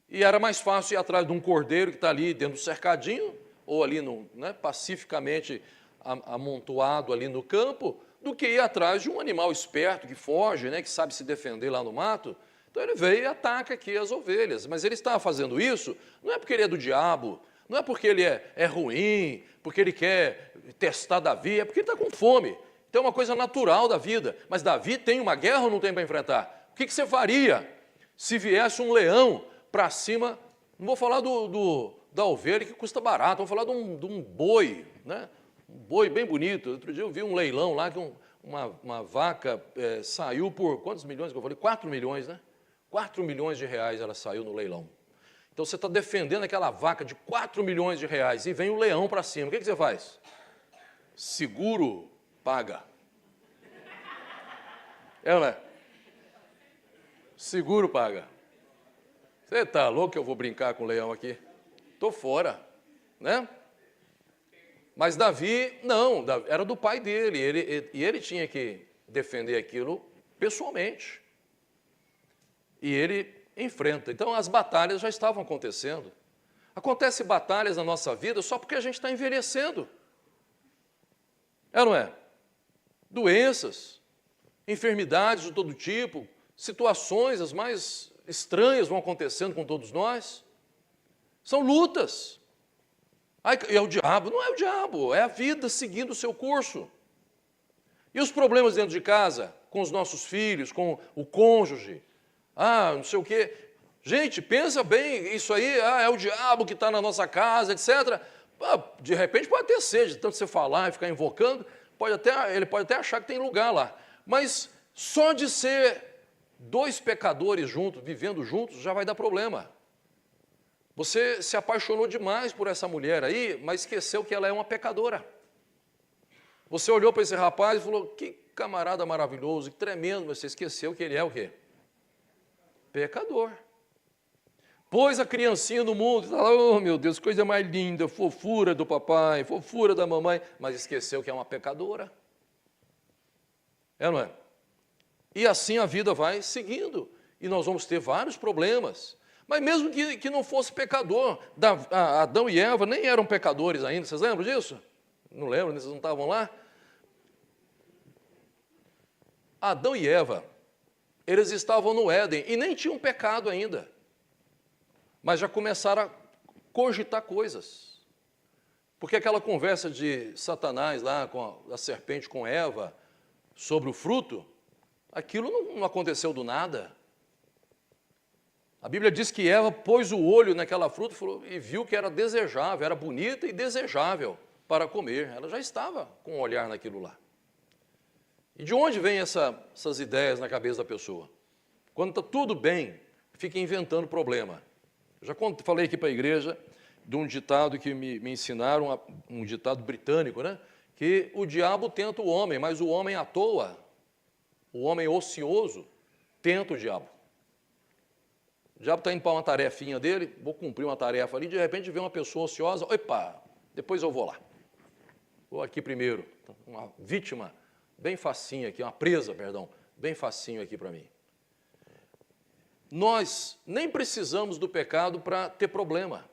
E era mais fácil ir atrás de um cordeiro que está ali dentro do cercadinho, ou ali pacificamente amontoado ali no campo, do que ir atrás de um animal esperto que foge, que sabe se defender lá no mato. Então ele veio e ataca aqui as ovelhas. Mas ele estava fazendo isso não é porque ele é do diabo, não é porque ele é ruim, porque ele quer testar Davi, é porque ele está com fome. Então é uma coisa natural da vida. Mas Davi tem uma guerra ou não tem para enfrentar? O que você faria se viesse um leão para cima? Não vou falar da ovelha que custa barato, vou falar de um boi, né? Um boi bem bonito. Outro dia eu vi um leilão lá que uma vaca saiu por quantos milhões que eu falei? 4 milhões, né? 4 milhões de reais ela saiu no leilão. Então você está defendendo aquela vaca de 4 milhões de reais e vem o leão para cima. O que você faz? Seguro paga. Não é? Seguro paga. Você está louco que eu vou brincar com o leão aqui? Estou fora, né? Mas Davi, não, era do pai dele, e ele tinha que defender aquilo pessoalmente. E ele enfrenta. Então, as batalhas já estavam acontecendo. Acontecem batalhas na nossa vida só porque a gente está envelhecendo. É ou não é? Doenças, enfermidades de todo tipo, situações as mais estranhas vão acontecendo com todos nós. São lutas. E é o diabo? Não é o diabo, é a vida seguindo o seu curso. E os problemas dentro de casa, com os nossos filhos, com o cônjuge, não sei o quê. Gente, pensa bem, isso aí é o diabo que está na nossa casa, etc. De repente pode ter sede, de tanto você falar e ficar invocando, ele pode até achar que tem lugar lá. Mas só de ser 2 pecadores juntos, vivendo juntos, já vai dar problema. Você se apaixonou demais por essa mulher aí, mas esqueceu que ela é uma pecadora. Você olhou para esse rapaz e falou, que camarada maravilhoso, que tremendo, mas você esqueceu que ele é o quê? Pecador. Pôs a criancinha no mundo e fala, oh meu Deus, coisa mais linda, fofura do papai, fofura da mamãe, mas esqueceu que é uma pecadora. É ou não é? E assim a vida vai seguindo, e nós vamos ter vários problemas. Mas mesmo que não fosse pecador, Adão e Eva nem eram pecadores ainda, vocês lembram disso? Não lembram, vocês não estavam lá? Adão e Eva, eles estavam no Éden e nem tinham pecado ainda, mas já começaram a cogitar coisas. Porque aquela conversa de Satanás lá, com a serpente com Eva, sobre o fruto, aquilo não aconteceu do nada. A Bíblia diz que Eva pôs o olho naquela fruta e viu que era desejável, era bonita e desejável para comer. Ela já estava com um olhar naquilo lá. E de onde vêm essas ideias na cabeça da pessoa? Quando está tudo bem, fica inventando problema. Eu já falei aqui para a igreja de um ditado que me ensinaram, um ditado britânico, né? Que o diabo tenta o homem, mas o homem à toa, o homem ocioso, tenta o diabo. O diabo está indo para uma tarefinha dele, vou cumprir uma tarefa ali, de repente vê uma pessoa ociosa, opa, depois eu vou lá. Vou aqui primeiro, uma vítima bem facinho aqui, uma presa, perdão, bem facinho aqui para mim. Nós nem precisamos do pecado para ter problema.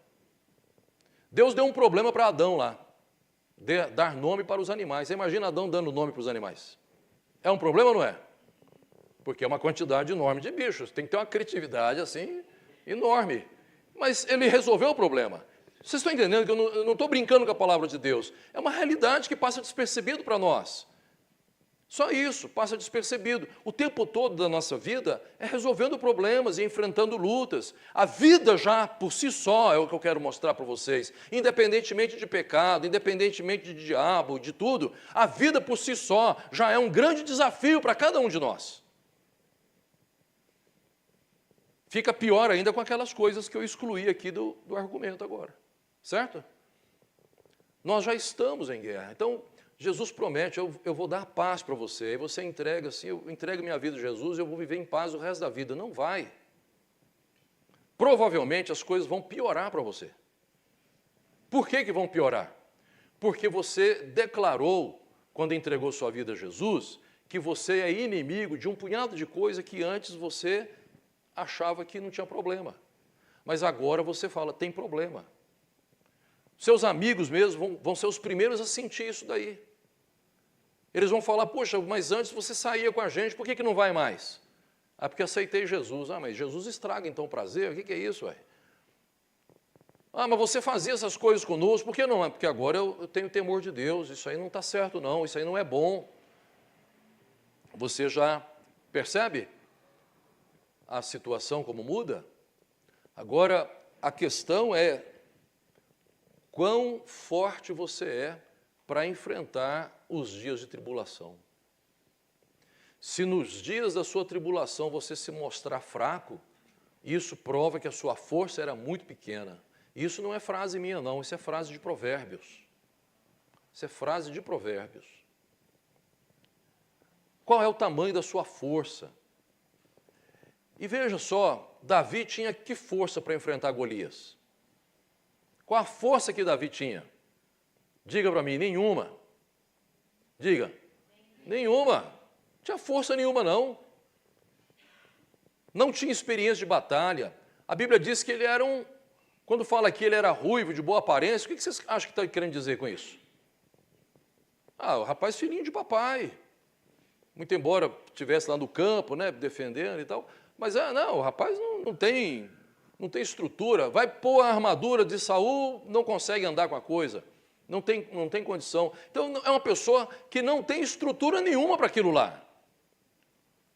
Deus deu um problema para Adão lá, dar nome para os animais. Você imagina Adão dando nome para os animais? É um problema ou não é? Porque é uma quantidade enorme de bichos, tem que ter uma criatividade assim, enorme. Mas ele resolveu o problema. Vocês estão entendendo que eu não estou brincando com a palavra de Deus. É uma realidade que passa despercebido para nós. Só isso, passa despercebido. O tempo todo da nossa vida é resolvendo problemas e enfrentando lutas. A vida já, por si só, é o que eu quero mostrar para vocês. Independentemente de pecado, independentemente de diabo, de tudo, a vida por si só já é um grande desafio para cada um de nós. Fica pior ainda com aquelas coisas que eu excluí aqui do argumento agora, certo? Nós já estamos em guerra, então Jesus promete, eu vou dar paz para você, e você entrega assim, eu entrego minha vida a Jesus, eu vou viver em paz o resto da vida. Não vai. Provavelmente as coisas vão piorar para você. Por que vão piorar? Porque você declarou, quando entregou sua vida a Jesus, que você é inimigo de um punhado de coisa que antes você achava que não tinha problema. Mas agora você fala, tem problema. Seus amigos mesmo vão ser os primeiros a sentir isso daí. Eles vão falar, poxa, mas antes você saía com a gente, por que não vai mais? Ah, porque aceitei Jesus. Ah, mas Jesus estraga então o prazer? O que é isso, ué? Ah, mas você fazia essas coisas conosco, por que não? Porque agora eu tenho temor de Deus, isso aí não está certo não, isso aí não é bom. Você já percebe a situação como muda? Agora, a questão é, quão forte você é para enfrentar os dias de tribulação. Se nos dias da sua tribulação você se mostrar fraco, isso prova que a sua força era muito pequena. Isso não é frase minha não, isso é frase de Provérbios. Isso é frase de Provérbios. Qual é o tamanho da sua força? E veja só, Davi tinha que força para enfrentar Golias? Qual a força que Davi tinha? Diga para mim, nenhuma. Diga. Nenhuma. Não tinha força nenhuma, não. Não tinha experiência de batalha. A Bíblia diz que ele era quando fala que ele era ruivo, de boa aparência, o que vocês acham que está querendo dizer com isso? Ah, o rapaz filhinho de papai. Muito embora estivesse lá no campo, né, defendendo e tal. Mas, não, o rapaz não tem estrutura. Vai pôr a armadura de Saul, não consegue andar com a coisa. Não tem condição. Então, é uma pessoa que não tem estrutura nenhuma para aquilo lá.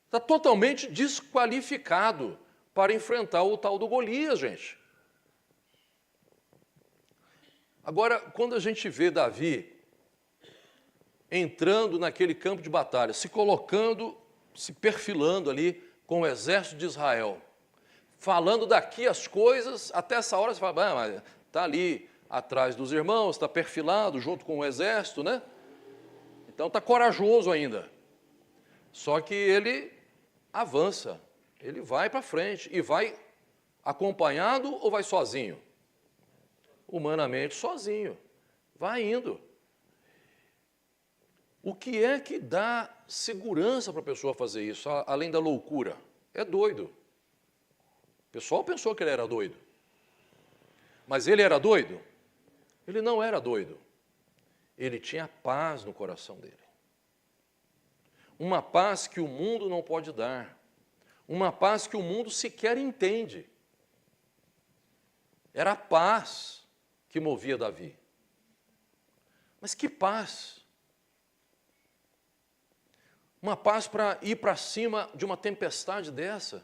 Está totalmente desqualificado para enfrentar o tal do Golias, gente. Agora, quando a gente vê Davi entrando naquele campo de batalha, se colocando, se perfilando ali com o exército de Israel, falando daqui as coisas, até essa hora você fala, mas está ali atrás dos irmãos, está perfilado junto com o exército, né? Então está corajoso ainda. Só que ele avança, ele vai para frente e vai acompanhado ou vai sozinho? Humanamente sozinho, vai indo. O que é que dá segurança para a pessoa fazer isso, além da loucura? É doido. O pessoal pensou que ele era doido. Mas ele era doido? Ele não era doido. Ele tinha paz no coração dele. Uma paz que o mundo não pode dar. Uma paz que o mundo sequer entende. Era a paz que movia Davi. Mas que paz! Uma paz para ir para cima de uma tempestade dessa.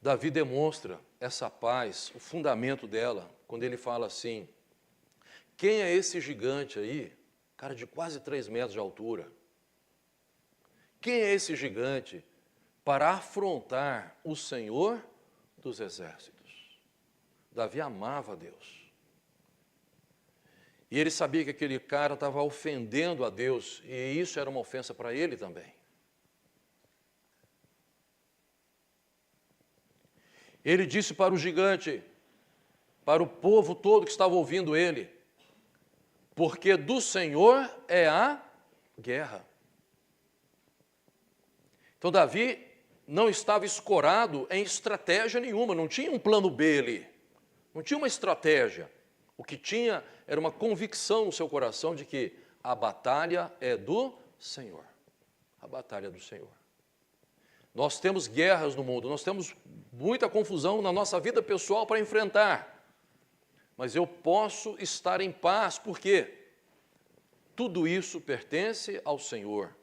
Davi demonstra essa paz, o fundamento dela, quando ele fala assim, quem é esse gigante aí, cara de quase 3 metros de altura? Quem é esse gigante para afrontar o Senhor dos exércitos? Davi amava a Deus. E ele sabia que aquele cara estava ofendendo a Deus, e isso era uma ofensa para ele também. Ele disse para o gigante, para o povo todo que estava ouvindo ele, porque do Senhor é a guerra. Então Davi não estava escorado em estratégia nenhuma, não tinha um plano B ali, não tinha uma estratégia. O que tinha era uma convicção no seu coração de que a batalha é do Senhor. A batalha é do Senhor. Nós temos guerras no mundo, nós temos muita confusão na nossa vida pessoal para enfrentar. Mas eu posso estar em paz, por quê? tudo isso pertence ao Senhor.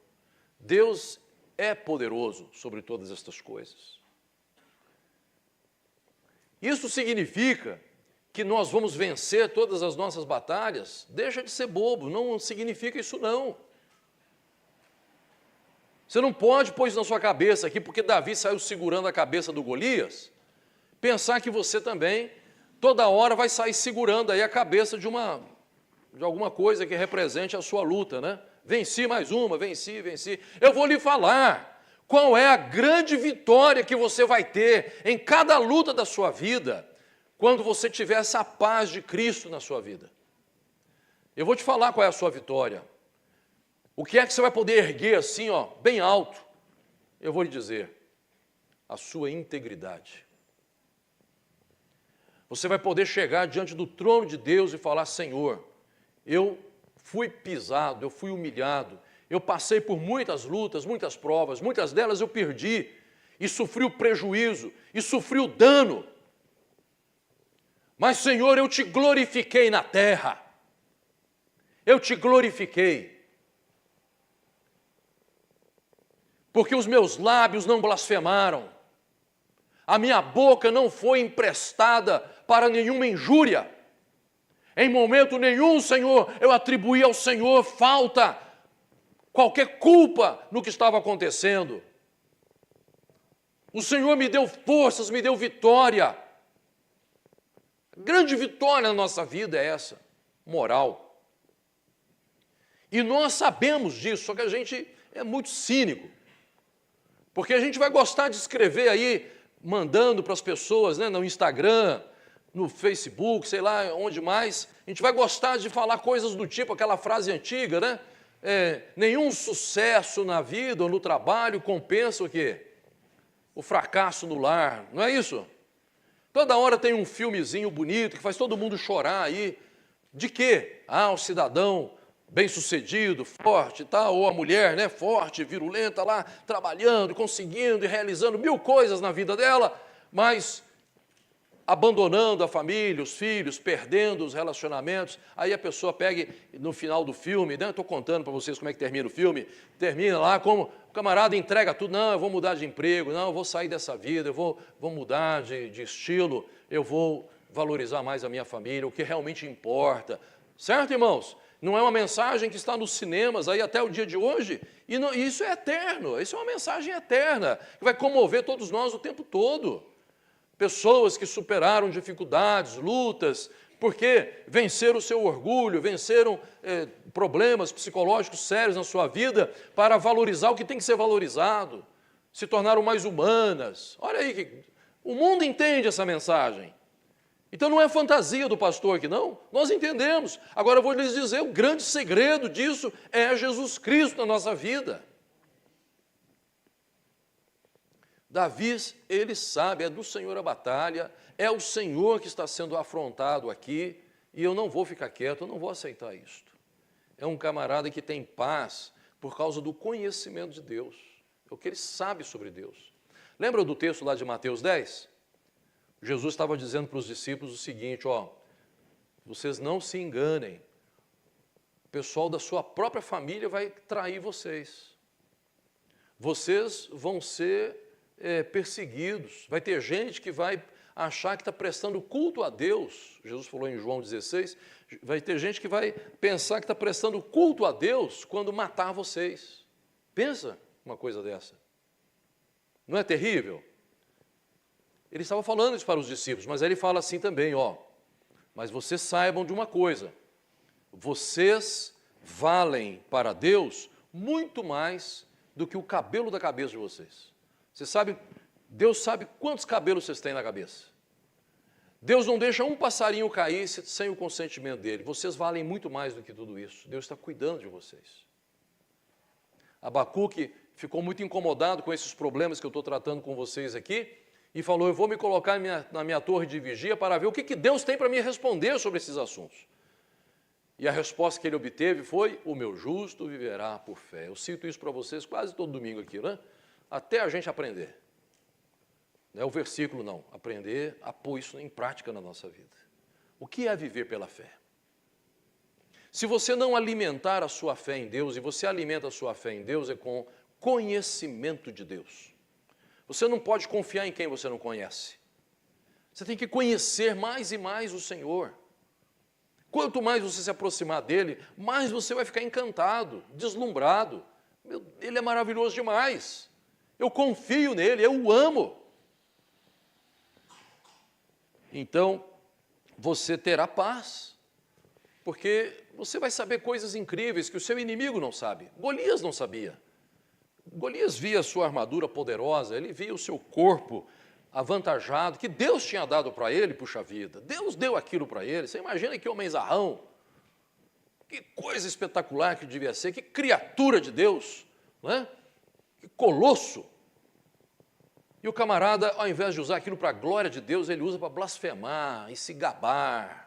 Deus é poderoso sobre todas estas coisas. Isso significa que nós vamos vencer todas as nossas batalhas? Deixa de ser bobo, não significa isso não. Você não pode pôr isso na sua cabeça aqui, porque Davi saiu segurando a cabeça do Golias, pensar que você também, toda hora, vai sair segurando aí a cabeça de alguma coisa que represente a sua luta, né? Venci mais uma, venci. Eu vou lhe falar qual é a grande vitória que você vai ter em cada luta da sua vida, quando você tiver essa paz de Cristo na sua vida. Eu vou te falar qual é a sua vitória. O que é que você vai poder erguer assim, ó, bem alto? Eu vou lhe dizer, a sua integridade. Você vai poder chegar diante do trono de Deus e falar: Senhor, eu fui pisado, eu fui humilhado, eu passei por muitas lutas, muitas provas, muitas delas eu perdi, e sofri o prejuízo, e sofri o dano. Mas, Senhor, eu te glorifiquei na terra. Eu te glorifiquei. Porque os meus lábios não blasfemaram, a minha boca não foi emprestada para nenhuma injúria. Em momento nenhum, Senhor, eu atribuí ao Senhor falta, qualquer culpa no que estava acontecendo. O Senhor me deu forças, me deu vitória. A grande vitória na nossa vida é essa, moral. E nós sabemos disso, só que a gente é muito cínico. Porque a gente vai gostar de escrever aí, mandando para as pessoas, né, no Instagram, no Facebook, sei lá onde mais. A gente vai gostar de falar coisas do tipo, aquela frase antiga, né? Nenhum sucesso na vida ou no trabalho compensa o quê? O fracasso no lar, não é isso? Toda hora tem um filmezinho bonito que faz todo mundo chorar aí. De quê? O cidadão bem-sucedido, forte e tal, ou a mulher, né, forte, virulenta lá, trabalhando, conseguindo e realizando mil coisas na vida dela, mas abandonando a família, os filhos, perdendo os relacionamentos. Aí a pessoa pega no final do filme, né, estou contando para vocês como é que termina o filme, termina lá como o camarada entrega tudo: não, eu vou mudar de emprego, não, eu vou sair dessa vida, eu vou mudar de estilo, eu vou valorizar mais a minha família, o que realmente importa. Certo, irmãos? Não é uma mensagem que está nos cinemas aí até o dia de hoje, e isso é eterno, isso é uma mensagem eterna, que vai comover todos nós o tempo todo. Pessoas que superaram dificuldades, lutas, porque venceram o seu orgulho, venceram problemas psicológicos sérios na sua vida, para valorizar o que tem que ser valorizado, se tornaram mais humanas. Olha aí, o mundo entende essa mensagem. Então não é fantasia do pastor aqui, não. Nós entendemos. Agora eu vou lhes dizer, o grande segredo disso é Jesus Cristo na nossa vida. Davi, ele sabe, é do Senhor a batalha, é o Senhor que está sendo afrontado aqui, e eu não vou ficar quieto, eu não vou aceitar isto. É um camarada que tem paz por causa do conhecimento de Deus, é o que ele sabe sobre Deus. Lembra do texto lá de Mateus 10? Jesus estava dizendo para os discípulos o seguinte: vocês não se enganem, o pessoal da sua própria família vai trair vocês, vocês vão ser perseguidos, vai ter gente que vai achar que está prestando culto a Deus. Jesus falou em João 16, vai ter gente que vai pensar que está prestando culto a Deus quando matar vocês. Pensa uma coisa dessa, não é terrível? Ele estava falando isso para os discípulos, mas aí ele fala assim também: mas vocês saibam de uma coisa, vocês valem para Deus muito mais do que o cabelo da cabeça de vocês. Você sabe, Deus sabe quantos cabelos vocês têm na cabeça. Deus não deixa um passarinho cair sem o consentimento dele. Vocês valem muito mais do que tudo isso. Deus está cuidando de vocês. Abacuque ficou muito incomodado com esses problemas que eu estou tratando com vocês aqui, e falou: eu vou me colocar na minha torre de vigia para ver o que Deus tem para me responder sobre esses assuntos. E a resposta que ele obteve foi: o meu justo viverá por fé. Eu cito isso para vocês quase todo domingo aqui, né? Até a gente aprender. Não é o versículo, não. Aprender a pôr isso em prática na nossa vida. O que é viver pela fé? Se você não alimentar a sua fé em Deus, e você alimenta a sua fé em Deus, é com conhecimento de Deus. Você não pode confiar em quem você não conhece. Você tem que conhecer mais e mais o Senhor. Quanto mais você se aproximar dele, mais você vai ficar encantado, deslumbrado. Ele é maravilhoso demais. Eu confio nele, eu o amo. Então, você terá paz, porque você vai saber coisas incríveis que o seu inimigo não sabe. Golias não sabia. Golias via a sua armadura poderosa, ele via o seu corpo avantajado, que Deus tinha dado para ele, puxa vida. Deus deu aquilo para ele. Você imagina que homenzarrão, que coisa espetacular que devia ser, que criatura de Deus, não é? Que colosso. E o camarada, ao invés de usar aquilo para a glória de Deus, ele usa para blasfemar e se gabar,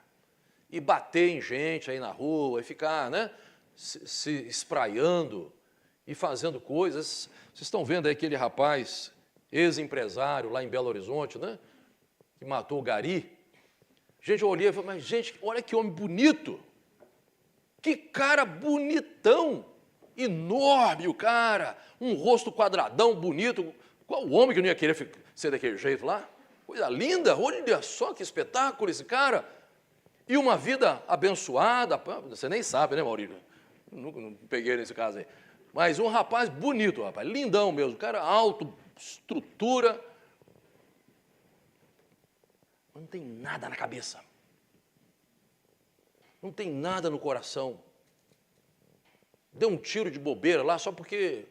e bater em gente aí na rua, e ficar, né, se espraiando e fazendo coisas. Vocês estão vendo aí aquele rapaz, ex-empresário lá em Belo Horizonte, né, que matou o Gari. Gente, eu olhei e falei, mas gente, olha que homem bonito, que cara bonitão, enorme o cara, um rosto quadradão, bonito. Qual o homem que não ia querer ser daquele jeito lá? Coisa linda, olha só que espetáculo esse cara. E uma vida abençoada, você nem sabe, né, Maurício? Não peguei nesse caso aí. Mas um rapaz bonito, rapaz, lindão mesmo, cara alto, estrutura. Não tem nada na cabeça. Não tem nada no coração. Deu um tiro de bobeira lá só porque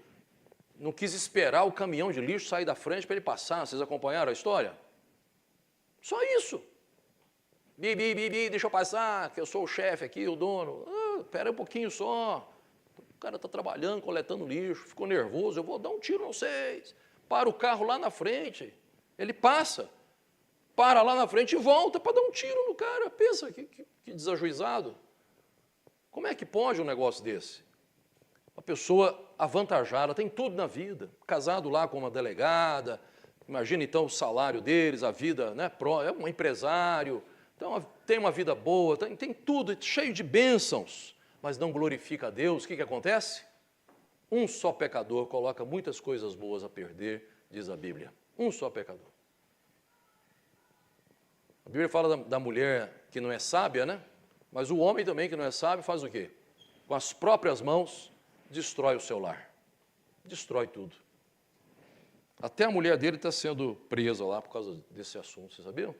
não quis esperar o caminhão de lixo sair da frente para ele passar. Vocês acompanharam a história? Só isso. Deixa eu passar, que eu sou o chefe aqui, o dono. Espera um pouquinho só. O cara está trabalhando, coletando lixo, ficou nervoso, eu vou dar um tiro em vocês. Para o carro lá na frente. Ele passa, para lá na frente e volta para dar um tiro no cara. Pensa, que desajuizado. Como é que pode um negócio desse? Uma pessoa avantajada, tem tudo na vida, casado lá com uma delegada, imagina então o salário deles, a vida, né, é um empresário, então tem uma vida boa, tem tudo, cheio de bênçãos, mas não glorifica a Deus. O que acontece? Um só pecador coloca muitas coisas boas a perder, diz a Bíblia. Um só pecador. A Bíblia fala da mulher que não é sábia, né? Mas o homem também que não é sábio faz o quê? Com as próprias mãos, destrói o seu lar. Destrói tudo. Até a mulher dele está sendo presa lá por causa desse assunto, vocês sabiam?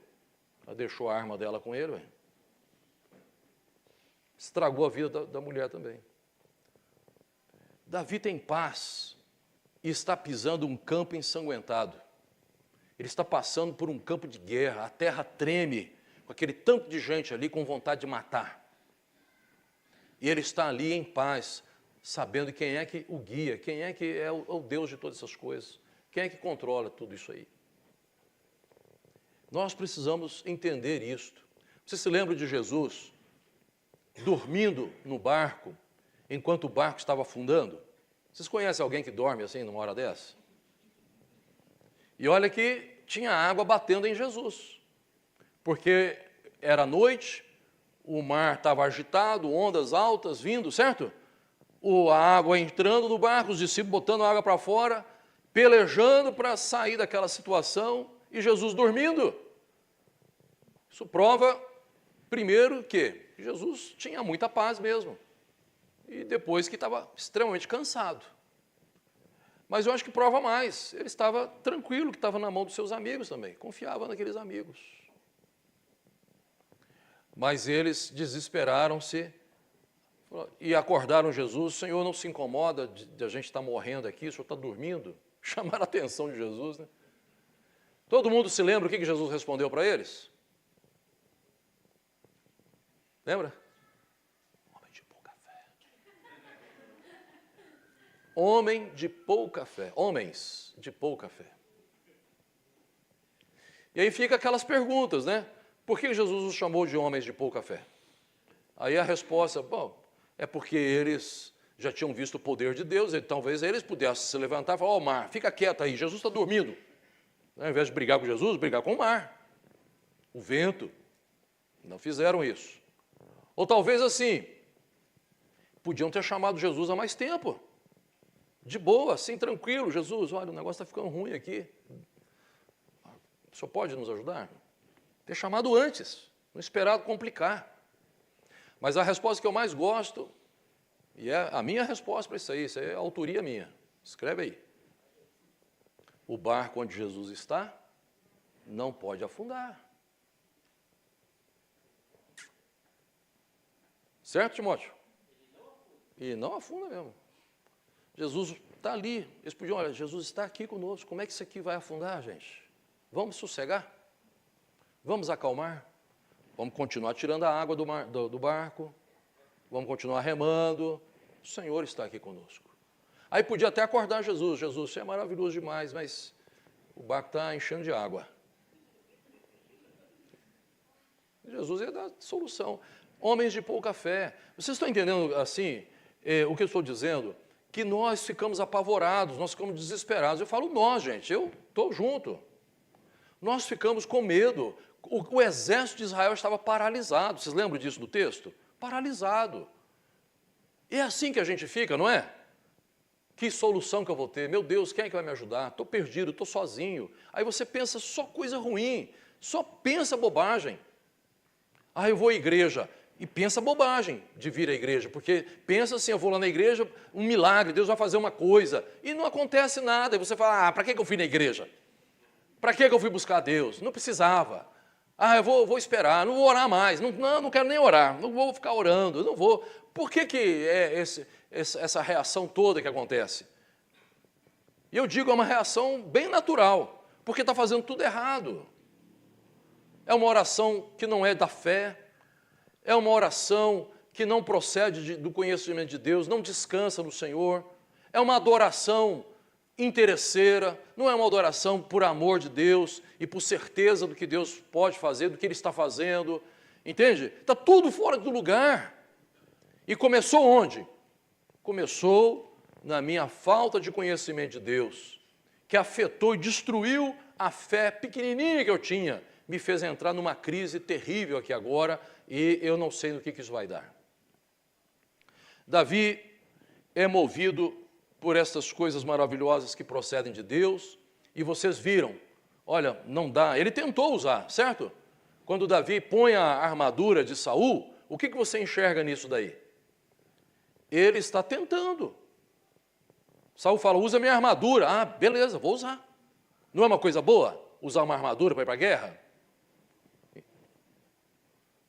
Ela deixou a arma dela com ele, véio. Estragou a vida da mulher também. Davi tem paz e está pisando um campo ensanguentado. Ele está passando por um campo de guerra, a terra treme, com aquele tanto de gente ali com vontade de matar. E ele está ali em paz, sabendo quem é que o guia, quem é que é o Deus de todas essas coisas, quem é que controla tudo isso aí. Nós precisamos entender isto. Você se lembra de Jesus dormindo no barco, enquanto o barco estava afundando? Vocês conhecem alguém que dorme assim numa hora dessa? E olha que tinha água batendo em Jesus, porque era noite, o mar estava agitado, ondas altas vindo, certo? A água entrando no barco, os discípulos botando a água para fora, pelejando para sair daquela situação, e Jesus dormindo. Isso prova, primeiro, que Jesus tinha muita paz mesmo, e depois que estava extremamente cansado. Mas eu acho que prova mais, ele estava tranquilo, que estava na mão dos seus amigos também, confiava naqueles amigos. Mas eles desesperaram-se e acordaram Jesus. O Senhor não se incomoda de a gente estar morrendo aqui, o Senhor está dormindo? Chamaram a atenção de Jesus, né? Todo mundo se lembra o que Jesus respondeu para eles? Lembra? Homem de pouca fé. Homem de pouca fé. Homens de pouca fé. E aí fica aquelas perguntas, né? Por que Jesus os chamou de homens de pouca fé? Aí a resposta, bom, é porque eles já tinham visto o poder de Deus, e talvez eles pudessem se levantar e falar, ó, mar, fica quieto aí, Jesus está dormindo. Ao invés de brigar com Jesus, brigar com o mar, o vento. Não fizeram isso. Ou talvez assim, Podiam ter chamado Jesus há mais tempo. De boa, assim, tranquilo. Jesus, olha, o negócio está ficando ruim aqui. O senhor pode nos ajudar? Ter chamado antes, não esperado complicar. Mas a resposta que eu mais gosto, e é a minha resposta para isso é a autoria minha. Escreve aí. O barco onde Jesus está não pode afundar. Certo, Timóteo? E não afunda mesmo. Jesus está ali. Eles podiam, olha, Jesus está aqui conosco. Como é que isso aqui vai afundar, gente? Vamos sossegar? Vamos acalmar? Vamos continuar tirando a água do barco? Vamos continuar remando? O Senhor está aqui conosco. Aí podia até acordar Jesus. Jesus, você é maravilhoso demais, mas o barco está enchendo de água. Jesus ia dar solução. Homens de pouca fé. Vocês estão entendendo, assim, o que eu estou dizendo? Que nós ficamos apavorados, nós ficamos desesperados. Eu falo nós, gente, eu estou junto. Nós ficamos com medo. O exército de Israel estava paralisado. Vocês lembram disso no texto? Paralisado. E é assim que a gente fica, não é? Que solução que eu vou ter? Meu Deus, quem é que vai me ajudar? Estou perdido, estou sozinho. Aí você pensa só coisa ruim, só pensa bobagem. Eu vou à igreja. E pensa bobagem de vir à igreja, porque pensa assim, eu vou lá na igreja, um milagre, Deus vai fazer uma coisa, e não acontece nada. E você fala, para que eu fui na igreja? Para que eu fui buscar Deus? Não precisava. Eu vou esperar, não vou orar mais, não quero nem orar, não vou ficar orando, não vou. Por que é essa reação toda que acontece? E eu digo, é uma reação bem natural, porque está fazendo tudo errado. É uma oração que não é da fé, é uma oração que não procede do conhecimento de Deus, não descansa no Senhor, é uma adoração interesseira, não é uma adoração por amor de Deus e por certeza do que Deus pode fazer, do que Ele está fazendo, entende? Está tudo fora do lugar. E começou onde? Começou na minha falta de conhecimento de Deus, que afetou e destruiu a fé pequenininha que eu tinha, me fez entrar numa crise terrível aqui agora, e eu não sei no que isso vai dar. Davi é movido por essas coisas maravilhosas que procedem de Deus, e vocês viram, olha, não dá, ele tentou usar, certo? Quando Davi põe a armadura de Saul, o que você enxerga nisso daí? Ele está tentando. Saul fala, usa minha armadura. Beleza, vou usar. Não é uma coisa boa usar uma armadura para ir para a guerra?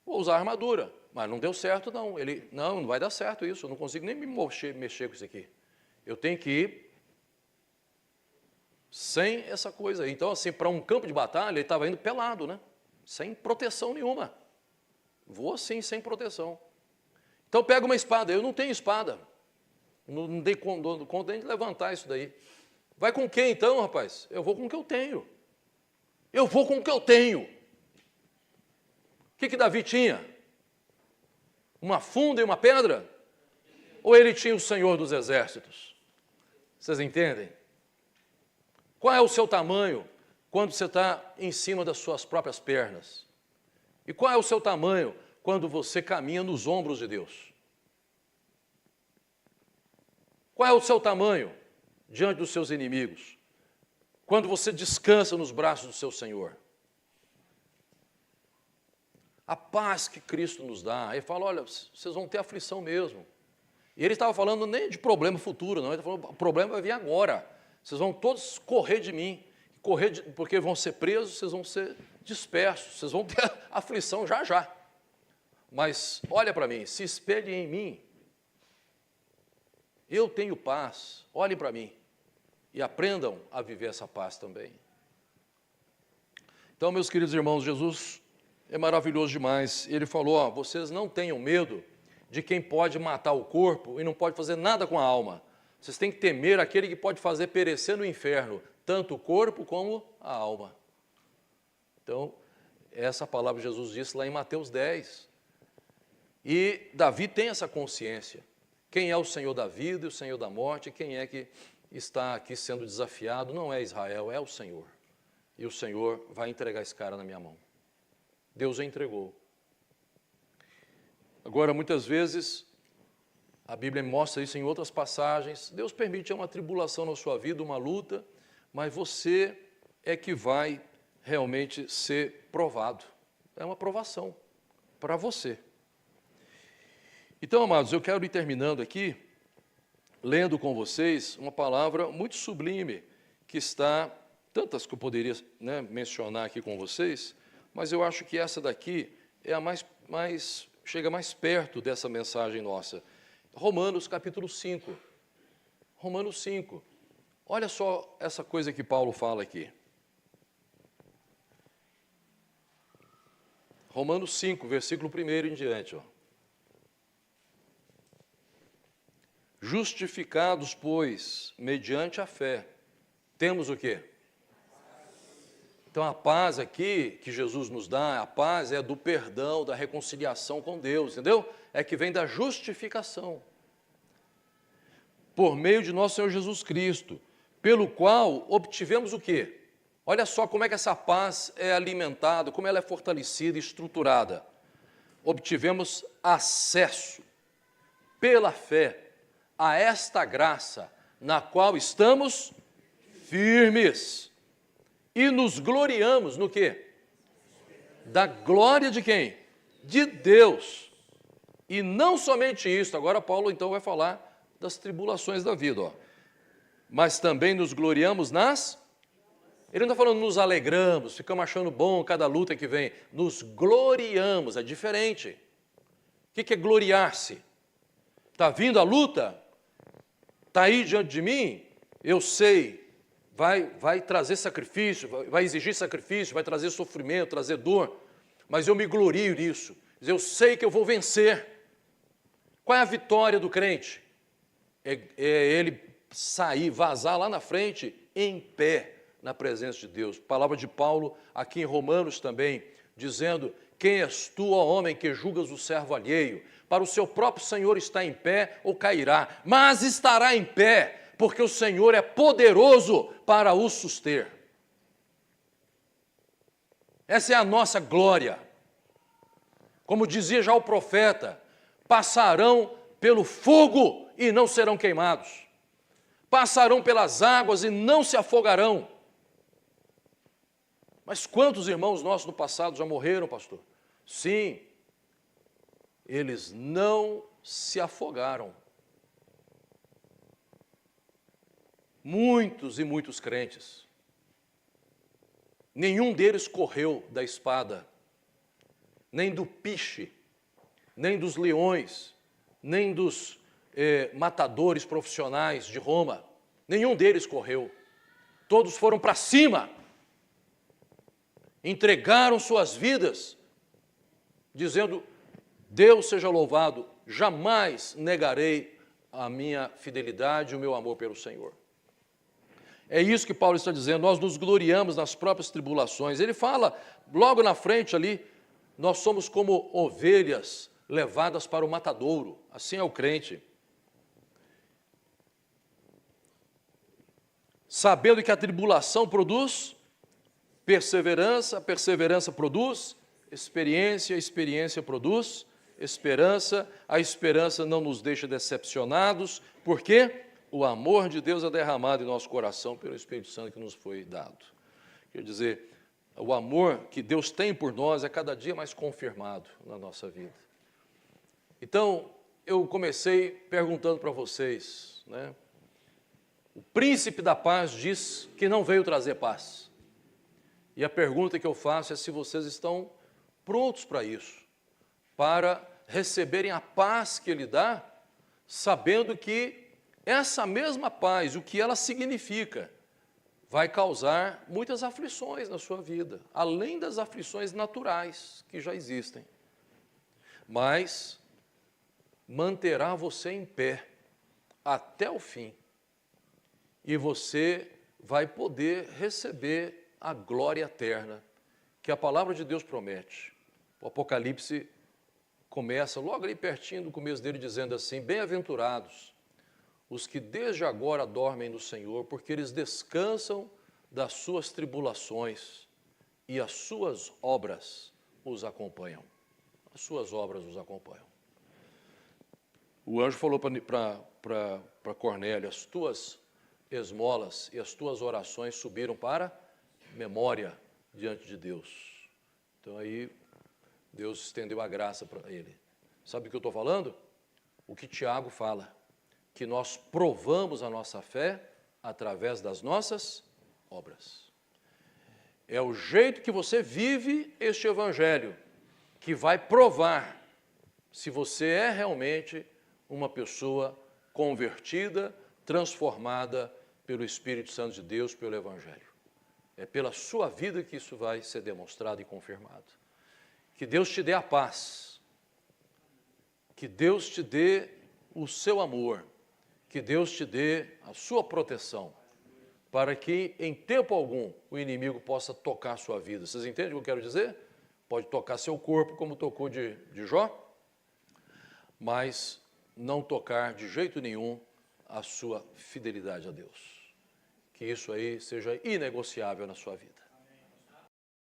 Vou usar a armadura, mas não deu certo não. Ele, não vai dar certo isso, eu não consigo nem me mexer com isso aqui. Eu tenho que ir sem essa coisa aí. Então, assim, para um campo de batalha, ele estava indo pelado, né? Sem proteção nenhuma. Vou assim, sem proteção. Então, pega uma espada. Eu não tenho espada. Não dei conta nem de levantar isso daí. Vai com quem então, rapaz? Eu vou com o que eu tenho. Eu vou com o que eu tenho. O que Davi tinha? Uma funda e uma pedra? Ou ele tinha o Senhor dos Exércitos? Vocês entendem? Qual é o seu tamanho quando você está em cima das suas próprias pernas? E qual é o seu tamanho quando você caminha nos ombros de Deus? Qual é o seu tamanho diante dos seus inimigos? Quando você descansa nos braços do seu Senhor? A paz que Cristo nos dá. Ele fala, olha, vocês vão ter aflição mesmo. E ele estava falando nem de problema futuro, não. Ele estava falando, o problema vai vir agora. Vocês vão todos correr de mim. Porque vão ser presos, vocês vão ser dispersos. Vocês vão ter aflição já, já. Mas, olha para mim, se espelhem em mim. Eu tenho paz. Olhem para mim. E aprendam a viver essa paz também. Então, meus queridos irmãos, Jesus é maravilhoso demais. Ele falou, vocês não tenham medo de quem pode matar o corpo e não pode fazer nada com a alma. Vocês têm que temer aquele que pode fazer perecer no inferno, tanto o corpo como a alma. Então, essa palavra Jesus disse lá em Mateus 10. E Davi tem essa consciência. Quem é o Senhor da vida e o Senhor da morte? Quem é que está aqui sendo desafiado? Não é Israel, é o Senhor. E o Senhor vai entregar esse cara na minha mão. Deus o entregou. Agora, muitas vezes, A Bíblia mostra isso em outras passagens. Deus permite uma tribulação na sua vida, uma luta, mas você é que vai realmente ser provado. É uma provação para você. Então, amados, eu quero ir terminando aqui, lendo com vocês uma palavra muito sublime, que está, tantas que eu poderia mencionar aqui com vocês, mas eu acho que essa daqui é a chega mais perto dessa mensagem nossa. Romanos capítulo 5. Romanos 5. Olha só essa coisa que Paulo fala aqui. Romanos 5, versículo 1 em diante. Justificados, pois, mediante a fé, temos o quê? Então, a paz aqui que Jesus nos dá, a paz é do perdão, da reconciliação com Deus, entendeu? É que vem da justificação. Por meio de nosso Senhor Jesus Cristo, pelo qual obtivemos o quê? Olha só como é que essa paz é alimentada, como ela é fortalecida e estruturada. Obtivemos acesso, pela fé, a esta graça, na qual estamos firmes. E nos gloriamos no quê? Da glória de quem? De Deus. E não somente isso, agora Paulo então vai falar das tribulações da vida, mas também nos gloriamos nas... Ele não está falando nos alegramos, ficamos achando bom cada luta que vem. Nos gloriamos, é diferente. O que é gloriar-se? Está vindo a luta? Está aí diante de mim? Eu sei. Vai trazer sacrifício, vai exigir sacrifício, vai trazer sofrimento, trazer dor, mas eu me glorio nisso. Eu sei que eu vou vencer. Qual é a vitória do crente? É ele sair, vazar lá na frente, em pé, na presença de Deus. Palavra de Paulo, aqui em Romanos também, dizendo: quem és tu, ó homem, que julgas o servo alheio? Para o seu próprio Senhor está em pé ou cairá, mas estará em pé, porque o Senhor é poderoso para o suster. Essa é a nossa glória. Como dizia já o profeta, passarão pelo fogo e não serão queimados. Passarão pelas águas e não se afogarão. Mas quantos irmãos nossos no passado já morreram, pastor? Sim, eles não se afogaram. Muitos e muitos crentes. Nenhum deles correu da espada, nem do piche, nem dos leões, nem dos matadores profissionais de Roma. Nenhum deles correu. Todos foram para cima. Entregaram suas vidas, dizendo: Deus seja louvado, jamais negarei a minha fidelidade e o meu amor pelo Senhor. É isso que Paulo está dizendo, nós nos gloriamos nas próprias tribulações. Ele fala, logo na frente ali, nós somos como ovelhas levadas para o matadouro, assim é o crente. Sabendo que a tribulação produz perseverança, a perseverança produz experiência, a experiência produz esperança, a esperança não nos deixa decepcionados, porque o amor de Deus é derramado em nosso coração pelo Espírito Santo que nos foi dado. Quer dizer, o amor que Deus tem por nós é cada dia mais confirmado na nossa vida. Então, eu comecei perguntando para vocês, o príncipe da paz diz que não veio trazer paz. E a pergunta que eu faço é se vocês estão prontos para isso, para receberem a paz que Ele dá, sabendo que essa mesma paz, o que ela significa, vai causar muitas aflições na sua vida, além das aflições naturais que já existem. Mas manterá você em pé até o fim. E você vai poder receber a glória eterna que a palavra de Deus promete. O Apocalipse começa logo ali pertinho do começo dele dizendo assim: bem-aventurados os que desde agora dormem no Senhor, porque eles descansam das suas tribulações e as suas obras os acompanham. As suas obras os acompanham. O anjo falou para Cornélio: as tuas esmolas e as tuas orações subiram para memória diante de Deus. Então aí Deus estendeu a graça para ele. Sabe o que eu estou falando? O que Tiago fala, que nós provamos a nossa fé através das nossas obras. É o jeito que você vive este evangelho que vai provar se você é realmente uma pessoa convertida, transformada pelo Espírito Santo de Deus, pelo evangelho. É pela sua vida que isso vai ser demonstrado e confirmado. Que Deus te dê a paz, que Deus te dê o seu amor, que Deus te dê a sua proteção, para que em tempo algum o inimigo possa tocar a sua vida. Vocês entendem o que eu quero dizer? Pode tocar seu corpo, como tocou de Jó, mas não tocar de jeito nenhum a sua fidelidade a Deus. Que isso aí seja inegociável na sua vida.